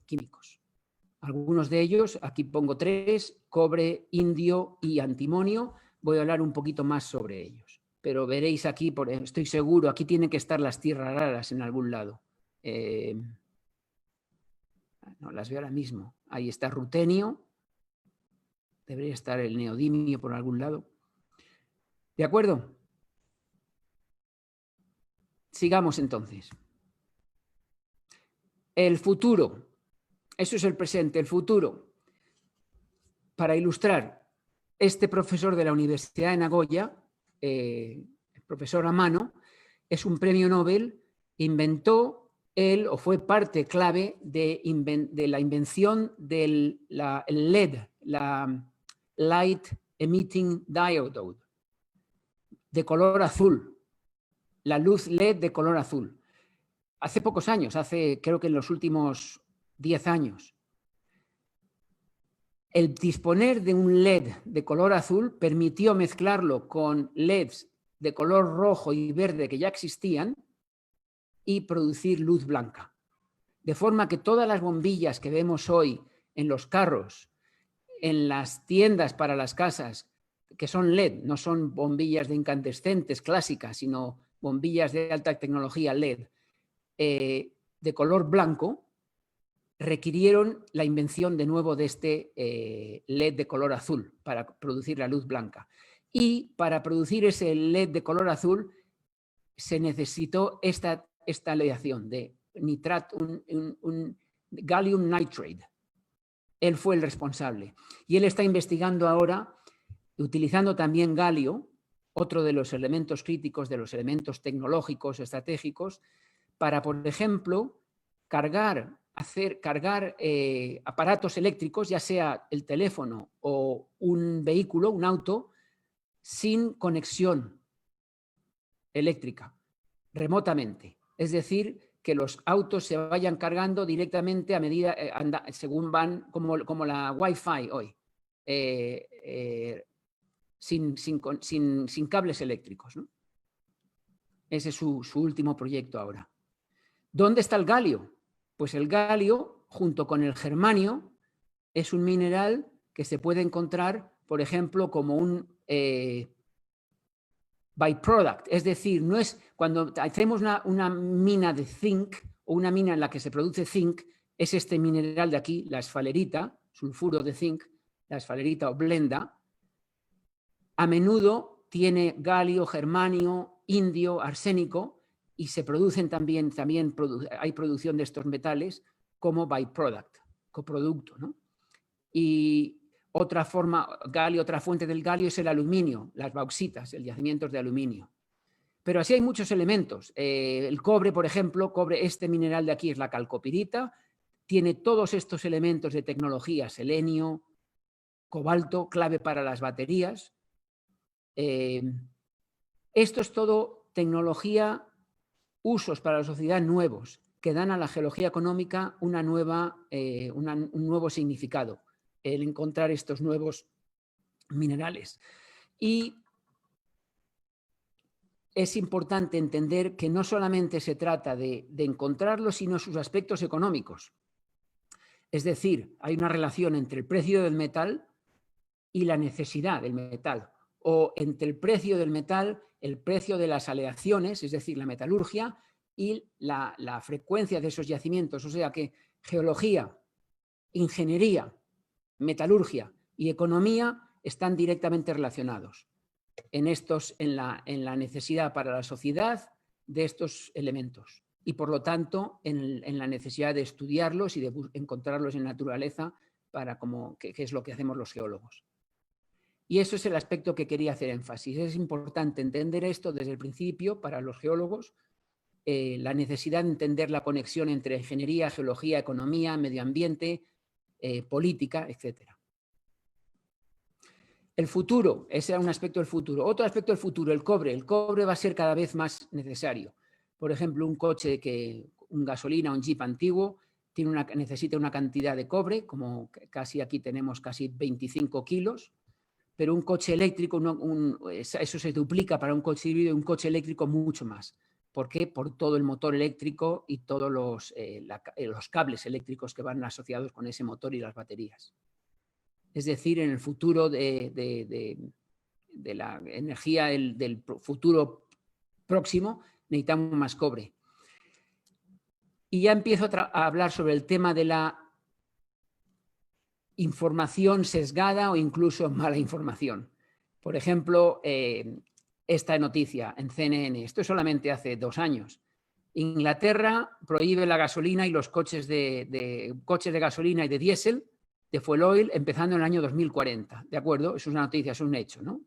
químicos. Algunos de ellos, aquí pongo 3, cobre, indio y antimonio. Voy a hablar un poquito más sobre ellos. Pero veréis aquí, estoy seguro, aquí tienen que estar las tierras raras en algún lado. No las veo ahora mismo. Ahí está rutenio. Debería estar el neodimio por algún lado. ¿De acuerdo? Sigamos entonces. El futuro. Eso es el presente, el futuro. Para ilustrar, este profesor de la Universidad de Nagoya, el profesor Amano, es un premio Nobel, inventó él o fue parte clave de la invención del el LED, la Light Emitting Diode, de color azul, la luz LED de color azul. Hace pocos años, creo que en los últimos 10 años. El disponer de un LED de color azul permitió mezclarlo con LEDs de color rojo y verde que ya existían y producir luz blanca. De forma que todas las bombillas que vemos hoy en los carros, en las tiendas para las casas, que son LED, no son bombillas de incandescentes clásicas, sino bombillas de alta tecnología LED, de color blanco, requirieron la invención de nuevo de este LED de color azul para producir la luz blanca. Y para producir ese LED de color azul se necesitó esta aleación de nitrato, un gallium nitride. Él fue el responsable. Y él está investigando ahora, utilizando también galio, otro de los elementos críticos, de los elementos tecnológicos, estratégicos, para, por ejemplo, cargar aparatos eléctricos, ya sea el teléfono o un vehículo, un auto, sin conexión eléctrica, remotamente. Es decir, que los autos se vayan cargando directamente a medida, según van, como la Wi-Fi hoy, sin cables eléctricos, ¿no? Ese es su último proyecto ahora. ¿Dónde está el galio? Pues el galio, junto con el germanio, es un mineral que se puede encontrar, por ejemplo, como un byproduct. Es decir, no es cuando hacemos una mina de zinc o una mina en la que se produce zinc, es este mineral de aquí, la esfalerita, sulfuro de zinc, la esfalerita o blenda. A menudo tiene galio, germanio, indio, arsénico, y se producen también hay producción de estos metales como byproduct, coproducto, ¿no? Y otra fuente del galio es el aluminio, las bauxitas, el yacimientos de aluminio. Pero así hay muchos elementos. El cobre, por ejemplo, este mineral de aquí es la calcopirita, tiene todos estos elementos de tecnología, selenio, cobalto, clave para las baterías. Esto es todo tecnología, usos para la sociedad nuevos, que dan a la geología económica un nuevo significado, el encontrar estos nuevos minerales. Y es importante entender que no solamente se trata de encontrarlos, sino sus aspectos económicos. Es decir, hay una relación entre el precio del metal y la necesidad del metal, o entre el precio del metal, el precio de las aleaciones, es decir, la metalurgia, y la frecuencia de esos yacimientos. O sea que geología, ingeniería, metalurgia y economía están directamente relacionados en la necesidad para la sociedad de estos elementos y, por lo tanto, en la necesidad de estudiarlos y de encontrarlos en naturaleza, que es lo que hacemos los geólogos. Y eso es el aspecto que quería hacer énfasis. Es importante entender esto desde el principio para los geólogos, la necesidad de entender la conexión entre ingeniería, geología, economía, medio ambiente, política, etc. El futuro, ese era un aspecto del futuro. Otro aspecto del futuro, el cobre. El cobre va a ser cada vez más necesario. Por ejemplo, un coche un gasolina, un Jeep antiguo, necesita una cantidad de cobre, como casi aquí tenemos casi 25 kilos, pero un coche eléctrico, eso se duplica para un coche híbrido y un coche eléctrico mucho más. ¿Por qué? Por todo el motor eléctrico y todos los cables eléctricos que van asociados con ese motor y las baterías. Es decir, en el futuro de la energía del futuro próximo necesitamos más cobre. Y ya empiezo a hablar sobre el tema de la información sesgada o incluso mala información. Por ejemplo, esta noticia en CNN, esto es solamente hace 2 años. Inglaterra prohíbe la gasolina y los coches de gasolina y de diésel, de fuel oil, empezando en el año 2040. ¿De acuerdo? Eso es una noticia, es un hecho, ¿no?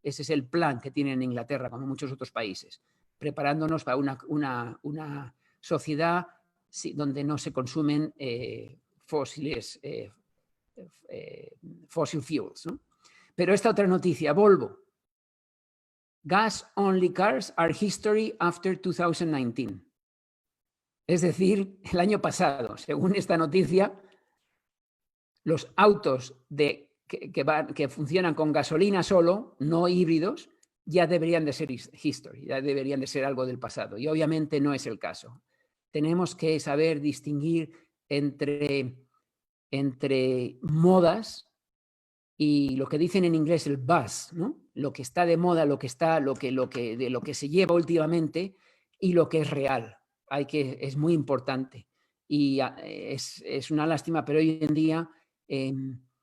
Ese es el plan que tienen en Inglaterra, como muchos otros países, preparándonos para sociedad donde no se consumen fósiles, fossil fuels, ¿no? Pero esta otra noticia, Volvo. Gas-only cars are history after 2019. Es decir, el año pasado, según esta noticia, los autos que funcionan con gasolina solo, no híbridos, ya deberían de ser history, ya deberían de ser algo del pasado. Y obviamente no es el caso. Tenemos que saber distinguir entre modas y lo que dicen en inglés el buzz, ¿no? Lo que está de moda, lo que se lleva últimamente y lo que es real. Es muy importante. Y es una lástima, pero hoy en día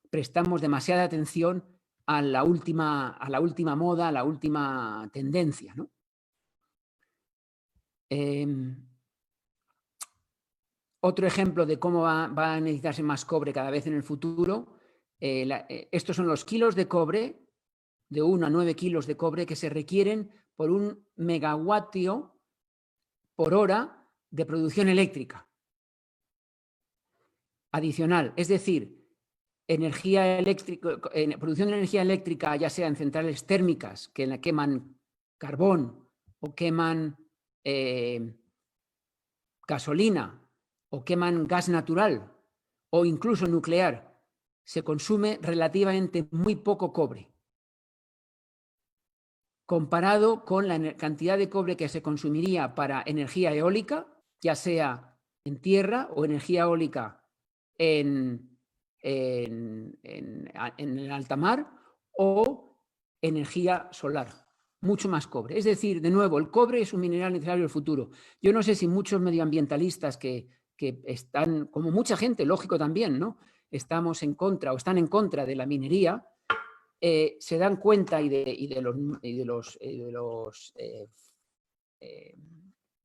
prestamos demasiada atención a la última moda, a la última tendencia, ¿no? Otro ejemplo de cómo va a necesitarse más cobre cada vez en el futuro. Estos son los kilos de cobre, de 1 a 9 kilos de cobre que se requieren por un megavatio por hora de producción eléctrica adicional. Es decir, producción de energía eléctrica, ya sea en centrales térmicas que queman carbón o queman gasolina o queman gas natural o incluso nuclear, se consume relativamente muy poco cobre comparado con la cantidad de cobre que se consumiría para energía eólica, ya sea en tierra o energía eólica en el alta mar o energía solar. Mucho más cobre. Es decir, de nuevo, el cobre es un mineral necesario del futuro. Yo no sé si muchos medioambientalistas que están, como mucha gente, lógico también, ¿no? Estamos en contra o están en contra de la minería, se dan cuenta y de los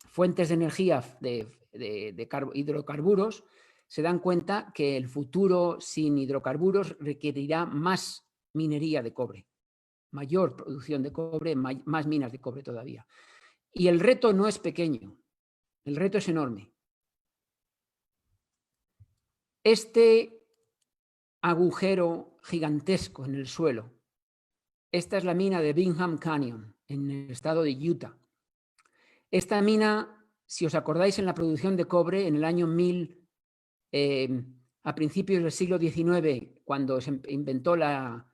fuentes de energía de hidrocarburos, se dan cuenta que el futuro sin hidrocarburos requerirá más minería de cobre, mayor producción de cobre, más minas de cobre todavía. Y el reto no es pequeño, el reto es enorme. Este agujero gigantesco en el suelo, esta es la mina de Bingham Canyon, en el estado de Utah. Esta mina, si os acordáis, en la producción de cobre en el año 1000, a principios del siglo XIX, cuando se inventó a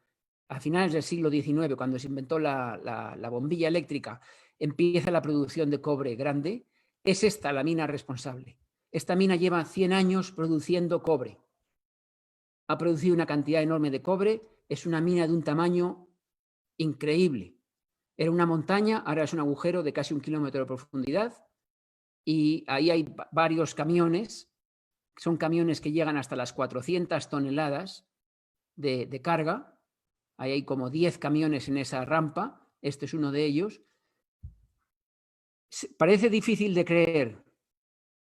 finales del siglo XIX, cuando se inventó la bombilla eléctrica, empieza la producción de cobre grande. Es esta la mina responsable. Esta mina lleva 100 años produciendo cobre. Ha producido una cantidad enorme de cobre. Es una mina de un tamaño increíble. Era una montaña, ahora es un agujero de casi 1 kilómetro de profundidad. Y ahí hay varios camiones. Son camiones que llegan hasta las 400 toneladas de carga. Ahí hay como 10 camiones en esa rampa. Este es uno de ellos. Parece difícil de creer,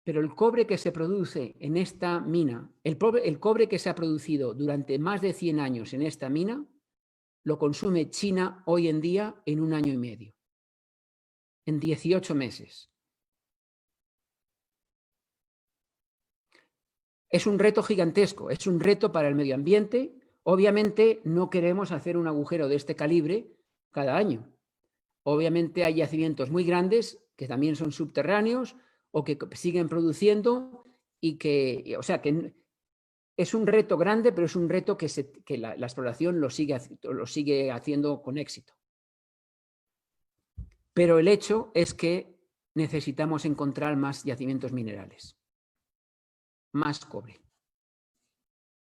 pero el cobre que se produce en esta mina, el cobre que se ha producido durante más de 100 años en esta mina, lo consume China hoy en día en 1 año y medio, en 18 meses. Es un reto gigantesco, es un reto para el medio ambiente. Obviamente no queremos hacer un agujero de este calibre cada año. Obviamente hay yacimientos muy grandes que también son subterráneos o que siguen produciendo o sea, que es un reto grande, pero es un reto que la exploración lo sigue haciendo con éxito. Pero el hecho es que necesitamos encontrar más yacimientos minerales, más cobre.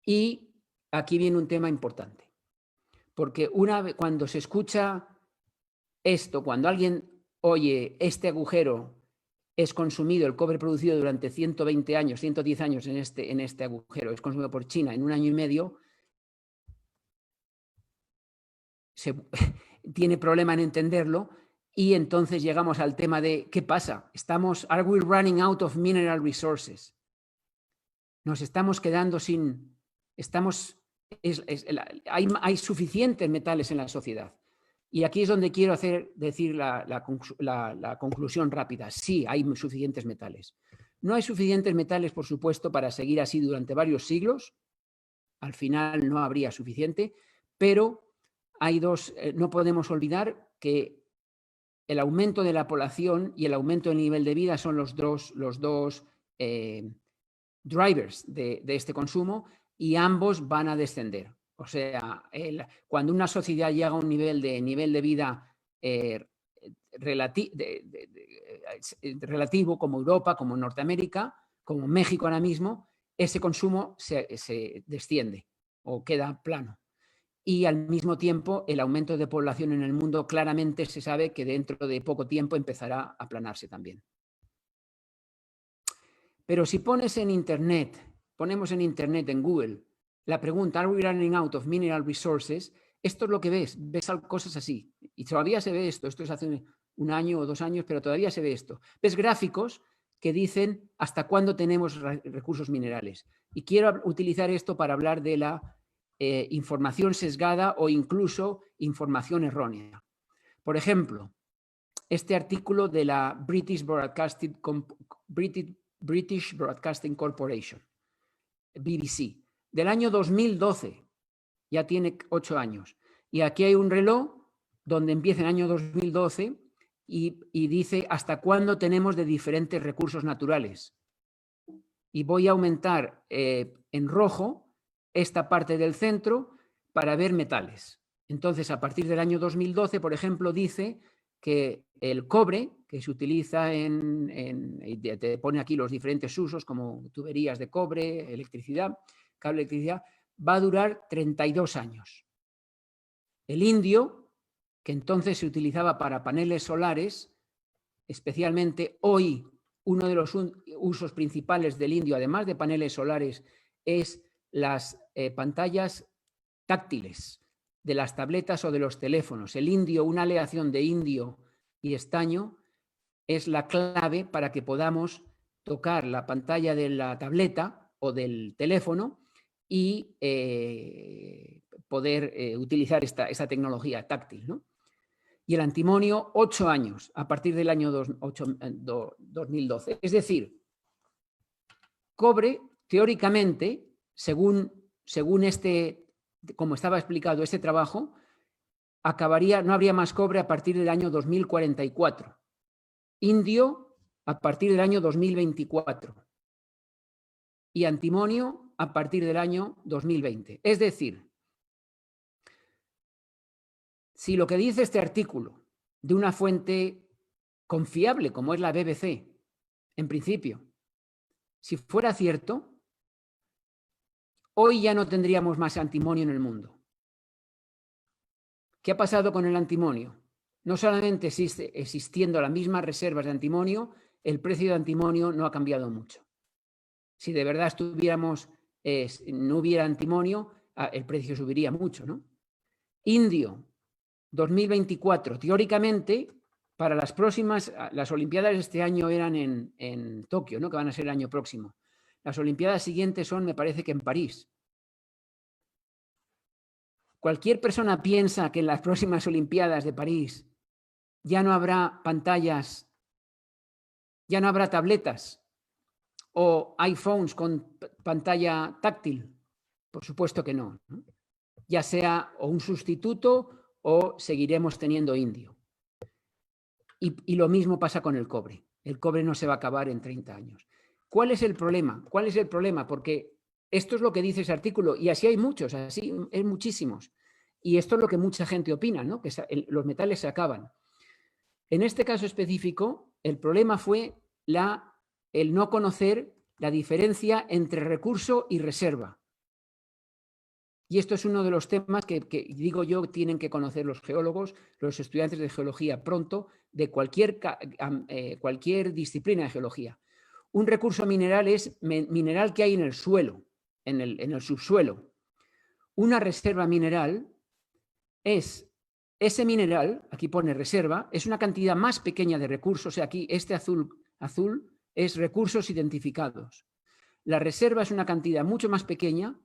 Y aquí viene un tema importante, porque cuando se escucha esto, cuando alguien oye este agujero es consumido, el cobre producido durante 120 años, 110 años en este agujero, es consumido por China en 1 año y medio, tiene problema en entenderlo y entonces llegamos al tema de ¿qué pasa? ¿Are we running out of mineral resources? Nos estamos quedando sin... hay suficientes metales en la sociedad. Y aquí es donde quiero decir la conclusión rápida. Sí, hay suficientes metales. No hay suficientes metales, por supuesto, para seguir así durante varios siglos. Al final no habría suficiente, pero hay no podemos olvidar que el aumento de la población y el aumento del nivel de vida son los dos drivers de este consumo, y ambos van a descender. O sea, cuando una sociedad llega a un nivel de vida relativo, como Europa, como Norteamérica, como México ahora mismo, ese consumo se desciende o queda plano. Y al mismo tiempo, el aumento de población en el mundo claramente se sabe que dentro de poco tiempo empezará a aplanarse también. Pero si ponemos en Internet, en Google, la pregunta, ¿Are we running out of mineral resources? Esto es lo que ves cosas así. Y todavía se ve esto es hace un año o 2 años, pero todavía se ve esto. Ves gráficos que dicen hasta cuándo tenemos recursos minerales. Y quiero utilizar esto para hablar de la información sesgada o incluso información errónea. Por ejemplo, este artículo de la British Broadcasting Corporation, BBC, del año 2012, ya tiene 8 años. Y aquí hay un reloj donde empieza el año 2012 y dice hasta cuándo tenemos de diferentes recursos naturales. Y voy a aumentar en rojo esta parte del centro para ver metales. Entonces, a partir del año 2012, por ejemplo, dice que el cobre, que se utiliza te pone aquí los diferentes usos, como tuberías de cobre, electricidad, cable de electricidad, va a durar 32 años. El indio, que entonces se utilizaba para paneles solares, especialmente hoy, uno de los usos principales del indio, además de paneles solares, es las pantallas táctiles de las tabletas o de los teléfonos. El indio, una aleación de indio y estaño, es la clave para que podamos tocar la pantalla de la tableta o del teléfono y poder utilizar esta tecnología táctil, ¿no? Y el antimonio 8 años, a partir del año 2012. Es decir, cobre, teóricamente, según como estaba explicado este trabajo, no habría más cobre a partir del año 2044. Indio a partir del año 2024. Y antimonio a partir del año 2020. Es decir, si lo que dice este artículo de una fuente confiable como es la BBC, en principio, si fuera cierto, hoy ya no tendríamos más antimonio en el mundo. ¿Qué ha pasado con el antimonio? No solamente existiendo las mismas reservas de antimonio, el precio de antimonio no ha cambiado mucho. Si de verdad no hubiera antimonio, el precio subiría mucho, ¿no? Indio, 2024. Teóricamente, para las Olimpiadas de este año eran en Tokio, ¿no? Que van a ser el año próximo. Las Olimpiadas siguientes son, me parece que en París. Cualquier persona piensa que en las próximas Olimpiadas de París ya no habrá pantallas, ya no habrá tabletas o iPhones con pantalla táctil. Por supuesto que no, ¿no? Ya sea o un sustituto o seguiremos teniendo indio. Y lo mismo pasa con el cobre. El cobre no se va a acabar en 30 años. ¿Cuál es el problema? ¿Cuál es el problema? Porque esto es lo que dice ese artículo y así hay muchos, así hay muchísimos. Y esto es lo que mucha gente opina, ¿no? Que los metales se acaban. En este caso específico, el problema fue el no conocer la diferencia entre recurso y reserva. Y esto es uno de los temas que digo yo tienen que conocer los geólogos, los estudiantes de geología pronto, de cualquier disciplina de geología. Un recurso mineral es mineral que hay en el suelo, en el subsuelo. Una reserva mineral es ese mineral, aquí pone reserva, es una cantidad más pequeña de recursos. O sea, aquí este azul es recursos identificados. La reserva es una cantidad mucho más pequeña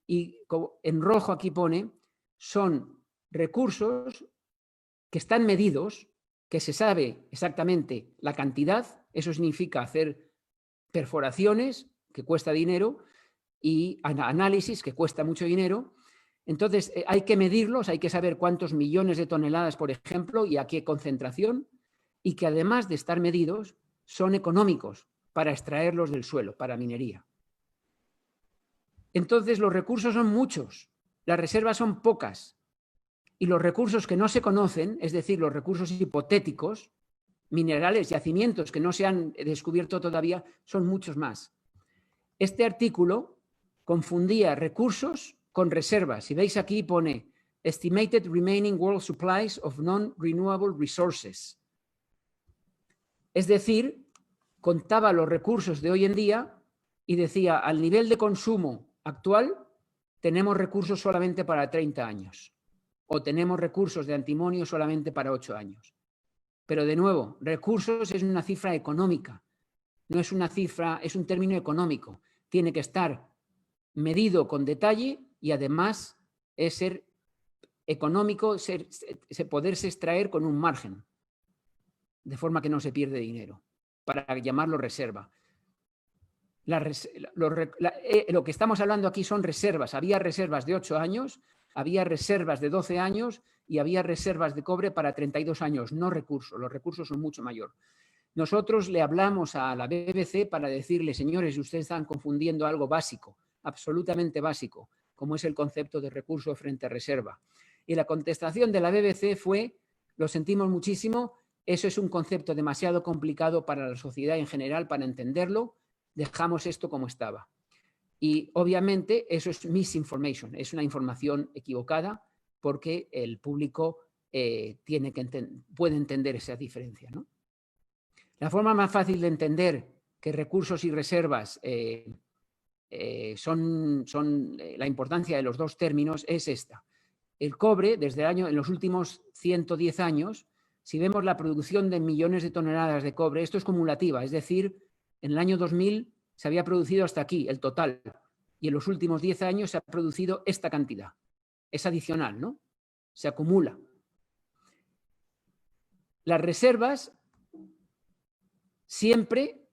y en rojo aquí pone, son recursos que están medidos, que se sabe exactamente la cantidad, eso significa hacer perforaciones, que cuesta dinero, y análisis, que cuesta mucho dinero. Entonces, hay que medirlos, hay que saber cuántos millones de toneladas, por ejemplo, y a qué concentración, y que además de estar medidos, son económicos para extraerlos del suelo, para minería. Entonces, los recursos son muchos, las reservas son pocas, y los recursos que no se conocen, es decir, los recursos hipotéticos, minerales, yacimientos que no se han descubierto todavía, son muchos más. Este artículo confundía recursos con reservas. Si veis aquí pone Estimated Remaining World Supplies of Non-Renewable Resources. Es decir, contaba los recursos de hoy en día y decía, al nivel de consumo actual, tenemos recursos solamente para 30 años. O tenemos recursos de antimonio solamente para 8 años. Pero de nuevo, recursos es una cifra económica. No es una cifra, es un término económico. Tiene que estar medido con detalle y además es ser económico, poderse extraer con un margen, de forma que no se pierde dinero, para llamarlo reserva. Lo que estamos hablando aquí son reservas. Había reservas de 8 años, había reservas de 12 años y había reservas de cobre para 32 años, no recursos. Los recursos son mucho mayor. Nosotros le hablamos a la BBC para decirle, señores, ustedes están confundiendo algo básico, absolutamente básico, como es el concepto de recurso frente a reserva. Y la contestación de la BBC fue, lo sentimos muchísimo, eso es un concepto demasiado complicado para la sociedad en general para entenderlo, dejamos esto como estaba. Y obviamente eso es misinformation, es una información equivocada porque el público puede entender esa diferencia, ¿no? La forma más fácil de entender que recursos y reservas son la importancia de los dos términos es esta. El cobre, en los últimos 110 años, si vemos la producción de millones de toneladas de cobre, esto es cumulativa, es decir, en el año 2000 se había producido hasta aquí, el total, y en los últimos 10 años se ha producido esta cantidad. Es adicional, ¿no? Se acumula. Las reservas siempre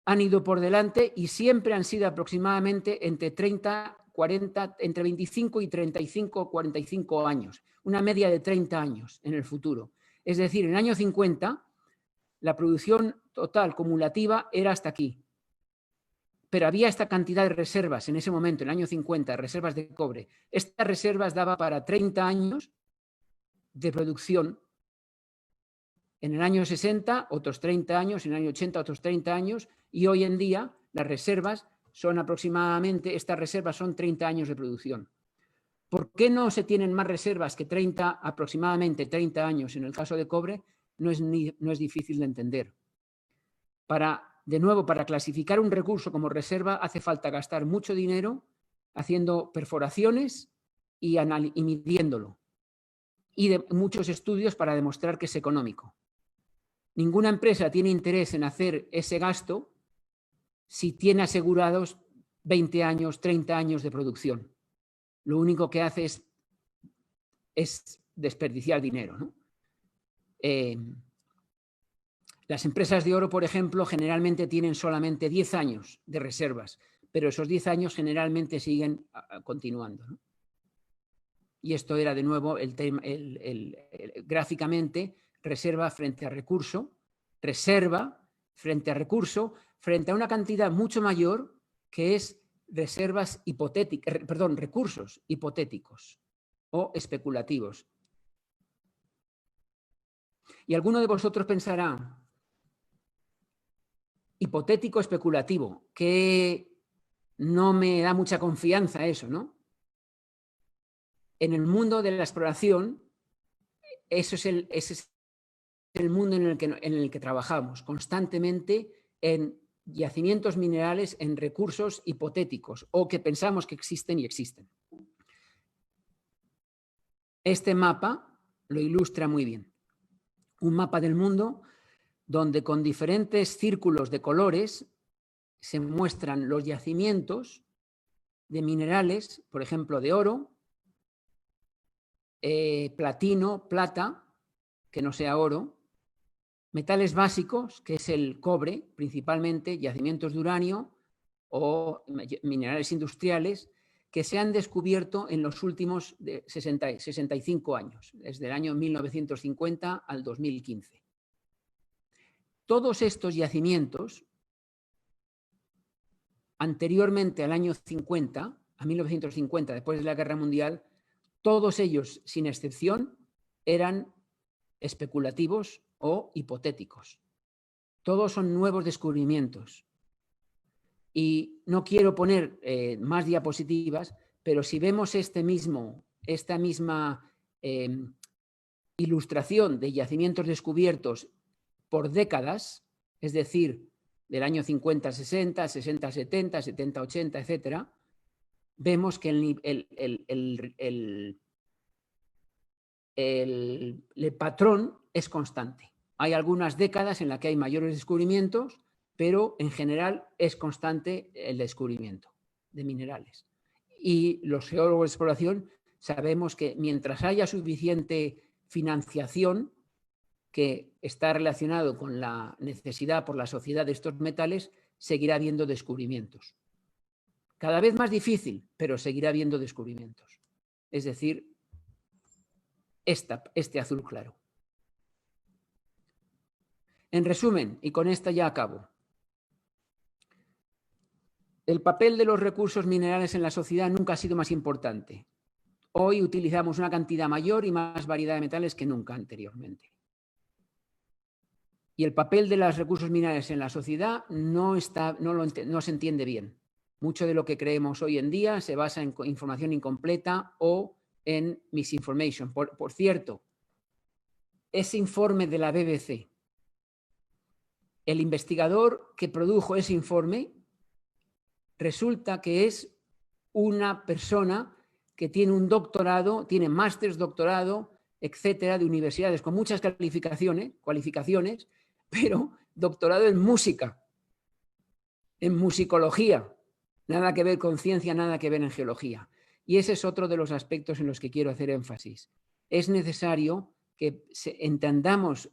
han ido por delante y siempre han sido aproximadamente entre 25 y 35 45 años, una media de 30 años en el futuro. Es decir, en el año 50 la producción total cumulativa era hasta aquí, pero había esta cantidad de reservas en ese momento, en el año 50, reservas de cobre. Estas reservas daban para 30 años de producción. En el año 60, otros 30 años, en el año 80, otros 30 años, y hoy en día las reservas son aproximadamente, estas reservas son 30 años de producción. ¿Por qué no se tienen más reservas que aproximadamente 30 años en el caso de cobre? No es difícil de entender. De nuevo, para clasificar un recurso como reserva hace falta gastar mucho dinero haciendo perforaciones y midiéndolo. Y de muchos estudios para demostrar que es económico. Ninguna empresa tiene interés en hacer ese gasto si tiene asegurados 20 años, 30 años de producción. Lo único que hace es desperdiciar dinero, ¿no? Las empresas de oro, por ejemplo, generalmente tienen solamente 10 años de reservas, pero esos 10 años generalmente siguen continuando, ¿no? Y esto era de nuevo gráficamente reserva frente a recurso, reserva frente a recurso, frente a una cantidad mucho mayor que es recursos hipotéticos o especulativos. Y alguno de vosotros pensará, hipotético especulativo, que no me da mucha confianza eso, ¿no? En el mundo de la exploración, ese es el mundo en el que trabajamos constantemente, en yacimientos minerales, en recursos hipotéticos o que pensamos que existen y existen. Este mapa lo ilustra muy bien. Un mapa del mundo donde con diferentes círculos de colores se muestran los yacimientos de minerales, por ejemplo, de oro, platino, plata, que no sea oro, Metales básicos, que es el cobre, principalmente, yacimientos de uranio o minerales industriales que se han descubierto en los últimos 65 años, desde el año 1950 al 2015. Todos estos yacimientos, anteriormente al año 50, a 1950, después de la Guerra Mundial, todos ellos, sin excepción, eran especulativos o hipotéticos. Todos son nuevos descubrimientos. Y no quiero poner más diapositivas, pero si vemos esta misma ilustración de yacimientos descubiertos por décadas, es decir, del año 50-60, 60-70, 70-80, etcétera, vemos que el patrón es constante. Hay algunas décadas en las que hay mayores descubrimientos, pero en general es constante el descubrimiento de minerales. Y los geólogos de exploración sabemos que mientras haya suficiente financiación, que está relacionado con la necesidad por la sociedad de estos metales, seguirá habiendo descubrimientos. Cada vez más difícil, pero seguirá habiendo descubrimientos. Es decir, este azul claro. En resumen, y con esta ya acabo, el papel de los recursos minerales en la sociedad nunca ha sido más importante. Hoy utilizamos una cantidad mayor y más variedad de metales que nunca anteriormente. Y el papel de los recursos minerales en la sociedad no se entiende bien. Mucho de lo que creemos hoy en día se basa en información incompleta o en misinformation. Por cierto, ese informe de la BBC, el investigador que produjo ese informe resulta que es una persona que tiene un doctorado, tiene másteres, doctorado, etcétera, de universidades con muchas cualificaciones, pero doctorado en música, en musicología, nada que ver con ciencia, nada que ver en geología. Y ese es otro de los aspectos en los que quiero hacer énfasis. Es necesario que entendamos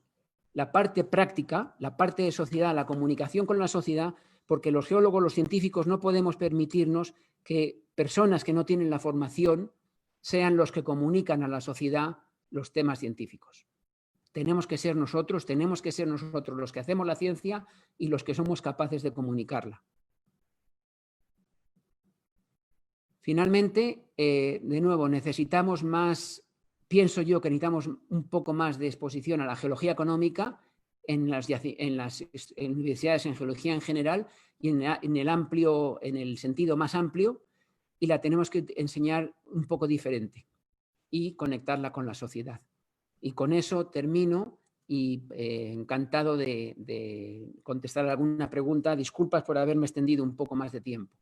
la parte práctica, la parte de sociedad, la comunicación con la sociedad, porque los geólogos, los científicos, no podemos permitirnos que personas que no tienen la formación sean los que comunican a la sociedad los temas científicos. Tenemos que ser nosotros los que hacemos la ciencia y los que somos capaces de comunicarla. Finalmente, de nuevo, necesitamos más, pienso yo que necesitamos un poco más de exposición a la geología económica en las universidades en geología en general y en el sentido más amplio, y la tenemos que enseñar un poco diferente y conectarla con la sociedad. Y con eso termino y encantado de contestar alguna pregunta. Disculpas por haberme extendido un poco más de tiempo.